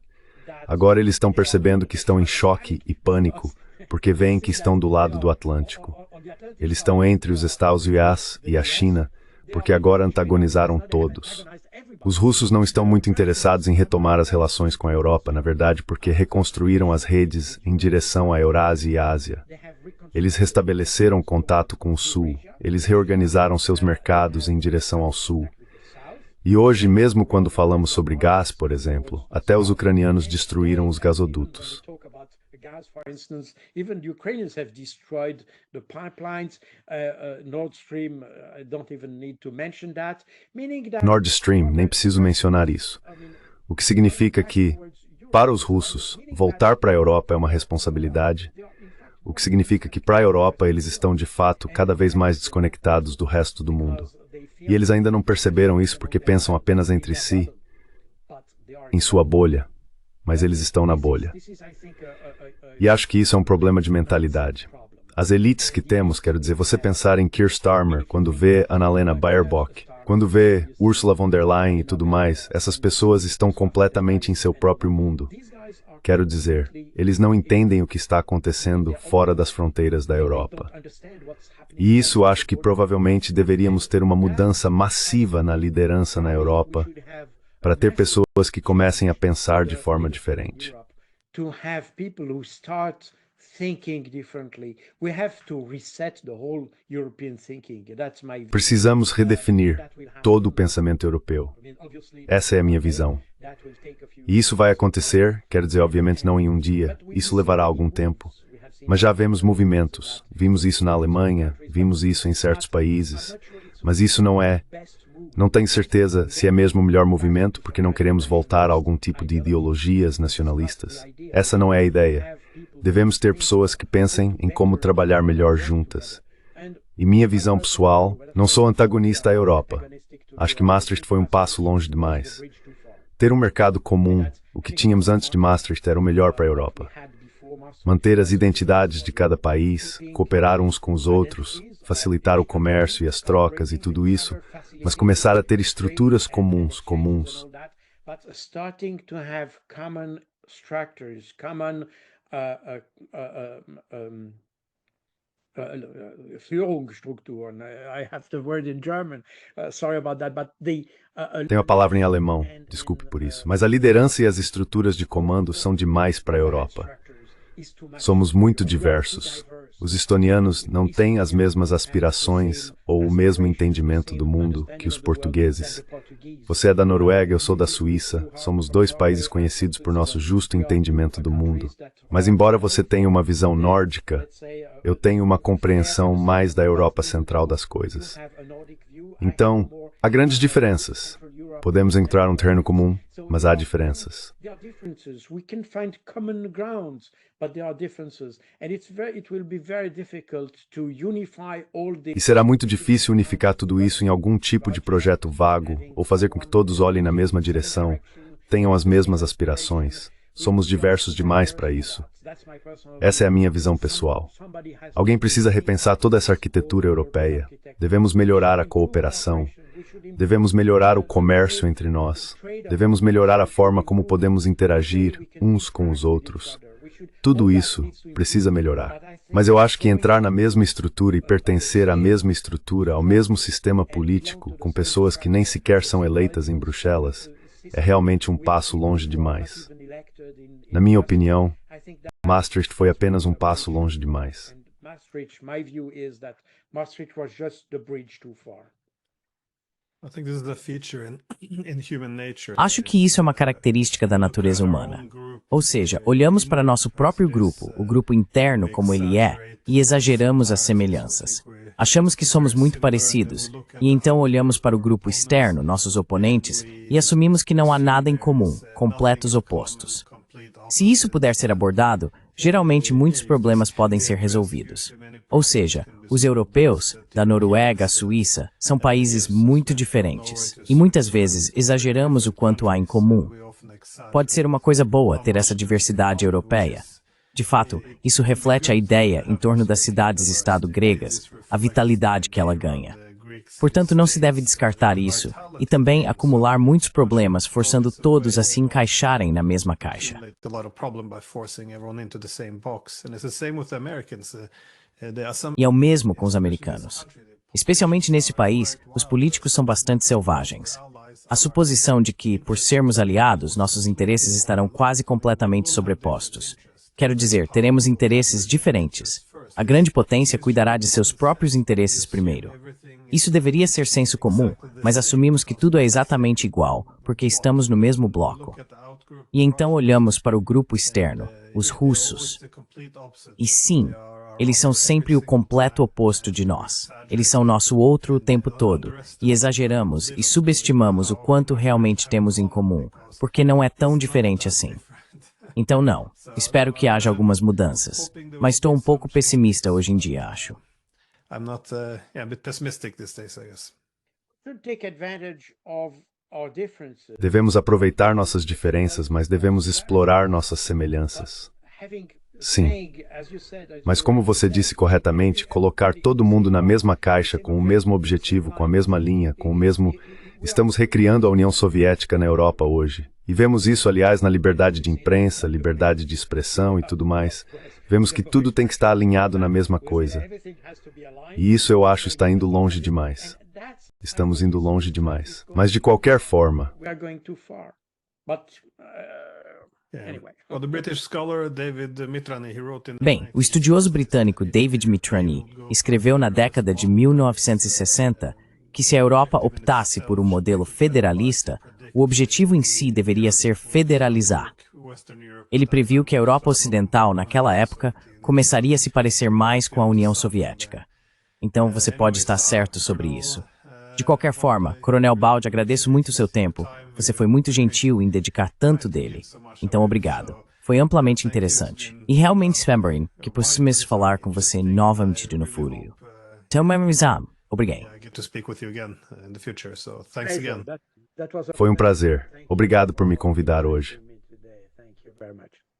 B: Agora eles estão percebendo que estão em choque e pânico porque veem que estão do lado do Atlântico. Eles estão entre os Estados Unidos e a China porque agora antagonizaram todos. Os russos não estão muito interessados em retomar as relações com a Europa, na verdade, porque reconstruíram as redes em direção à Eurásia e Ásia. Eles restabeleceram contato com o Sul, eles reorganizaram seus mercados em direção ao Sul. E hoje, mesmo quando falamos sobre gás, por exemplo, até os ucranianos destruíram os gasodutos.
C: For instance, even the Ukrainians have destroyed the pipelines. Nord Stream, I don't even need to mention that. Meaning that
B: Nord Stream, nem preciso mencionar isso. O que significa que, para os russos, voltar para a Europa é uma responsabilidade. O que significa que para a Europa eles estão de fato cada vez mais desconectados do resto do mundo. E eles ainda não perceberam isso porque pensam apenas entre si, em sua bolha. Mas eles estão na bolha. E acho que isso é um problema de mentalidade. As elites que temos, quero dizer, você pensar em Keir Starmer quando vê Annalena Baerbock, quando vê Ursula von der Leyen e tudo mais, essas pessoas estão completamente em seu próprio mundo. Quero dizer, eles não entendem o que está acontecendo fora das fronteiras da Europa. E isso acho que provavelmente deveríamos ter uma mudança massiva na liderança na Europa, para ter pessoas que comecem a pensar de forma diferente. Precisamos redefinir todo o pensamento europeu. Essa é a minha visão. E isso vai acontecer, quero dizer, obviamente não em um dia, isso levará algum tempo. Mas já vemos movimentos, vimos isso na Alemanha, vimos isso em certos países, mas isso não tenho certeza se é mesmo o melhor movimento porque não queremos voltar a algum tipo de ideologias nacionalistas. Essa não é a ideia. Devemos ter pessoas que pensem em como trabalhar melhor juntas. E minha visão pessoal, não sou antagonista à Europa. Acho que Maastricht foi um passo longe demais. Ter um mercado comum, o que tínhamos antes de Maastricht, era o melhor para a Europa. Manter as identidades de cada país, cooperar uns com os outros, facilitar o comércio e as trocas e tudo isso, mas começar a ter estruturas comuns.
C: Führungsstrukturen. I have the word in German. Sorry about that, but
B: Tenho a palavra em alemão, desculpe por isso. Mas a liderança e as estruturas de comando são demais para a Europa. Somos muito diversos. Os estonianos não têm as mesmas aspirações ou o mesmo entendimento do mundo que os portugueses. Você é da Noruega, eu sou da Suíça. Somos dois países conhecidos por nosso justo entendimento do mundo. Mas embora você tenha uma visão nórdica, eu tenho uma compreensão mais da Europa Central das coisas. Então, há grandes diferenças. Podemos entrar num terreno comum, mas há diferenças. E será muito difícil unificar tudo isso em algum tipo de projeto vago ou fazer com que todos olhem na mesma direção, tenham as mesmas aspirações. Somos diversos demais para isso. Essa é a minha visão pessoal. Alguém precisa repensar toda essa arquitetura europeia. Devemos melhorar a cooperação. Devemos melhorar o comércio entre nós. Devemos melhorar a forma como podemos interagir uns com os outros. Tudo isso precisa melhorar. Mas eu acho que entrar na mesma estrutura e pertencer à mesma estrutura, ao mesmo sistema político, com pessoas que nem sequer são eleitas em Bruxelas, é realmente um passo longe demais. Na minha opinião, Maastricht foi apenas um passo longe demais.
A: Acho que isso é uma característica da natureza humana. Ou seja, olhamos para nosso próprio grupo, o grupo interno como ele é, e exageramos as semelhanças. Achamos que somos muito parecidos, e então olhamos para o grupo externo, nossos oponentes, e assumimos que não há nada em comum, completos opostos. Se isso puder ser abordado, geralmente muitos problemas podem ser resolvidos. Ou seja, os europeus, da Noruega à Suíça, são países muito diferentes. E muitas vezes exageramos o quanto há em comum. Pode ser uma coisa boa ter essa diversidade europeia. De fato, isso reflete a ideia em torno das cidades-estado gregas, a vitalidade que ela ganha. Portanto, não se deve descartar isso, e também acumular muitos problemas, forçando todos a se encaixarem na mesma caixa. E é o mesmo com os americanos. Especialmente nesse país, os políticos são bastante selvagens. A suposição de que, por sermos aliados, nossos interesses estarão quase completamente sobrepostos. Quero dizer, teremos interesses diferentes. A grande potência cuidará de seus próprios interesses primeiro. Isso deveria ser senso comum, mas assumimos que tudo é exatamente igual, porque estamos no mesmo bloco. E então olhamos para o grupo externo, os russos. E sim, eles são sempre o completo oposto de nós. Eles são nosso outro o tempo todo, e exageramos e subestimamos o quanto realmente temos em comum, porque não é tão diferente assim. Então não, espero que haja algumas mudanças, mas estou um pouco pessimista hoje em dia, acho.
D: I'm not, a bit pessimistic these days, I guess.
B: Devemos aproveitar nossas diferenças, mas devemos explorar nossas semelhanças. Sim. Mas como você disse corretamente, colocar todo mundo na mesma caixa, com o mesmo objetivo, com a mesma linha, com o mesmo... Estamos recriando a União Soviética na Europa hoje. E vemos isso, aliás, na liberdade de imprensa, liberdade de expressão e tudo mais. Vemos que tudo tem que estar alinhado na mesma coisa. E isso, eu acho, está indo longe demais. Estamos indo longe demais. Mas, de qualquer forma...
A: Bem, o estudioso britânico David Mitrani escreveu na década de 1960 que se a Europa optasse por um modelo federalista, o objetivo em si deveria ser federalizar. Ele previu que a Europa Ocidental, naquela época, começaria a se parecer mais com a União Soviética. Então você pode estar certo sobre isso. De qualquer forma, Coronel Baldi, agradeço muito o seu tempo. Você foi muito gentil em dedicar tanto dele. Então, obrigado. Foi amplamente interessante. E realmente espero que possamos falar com você novamente no futuro. Então, obrigado.
B: Foi um prazer. Obrigado por me convidar hoje.
C: Thank you very much.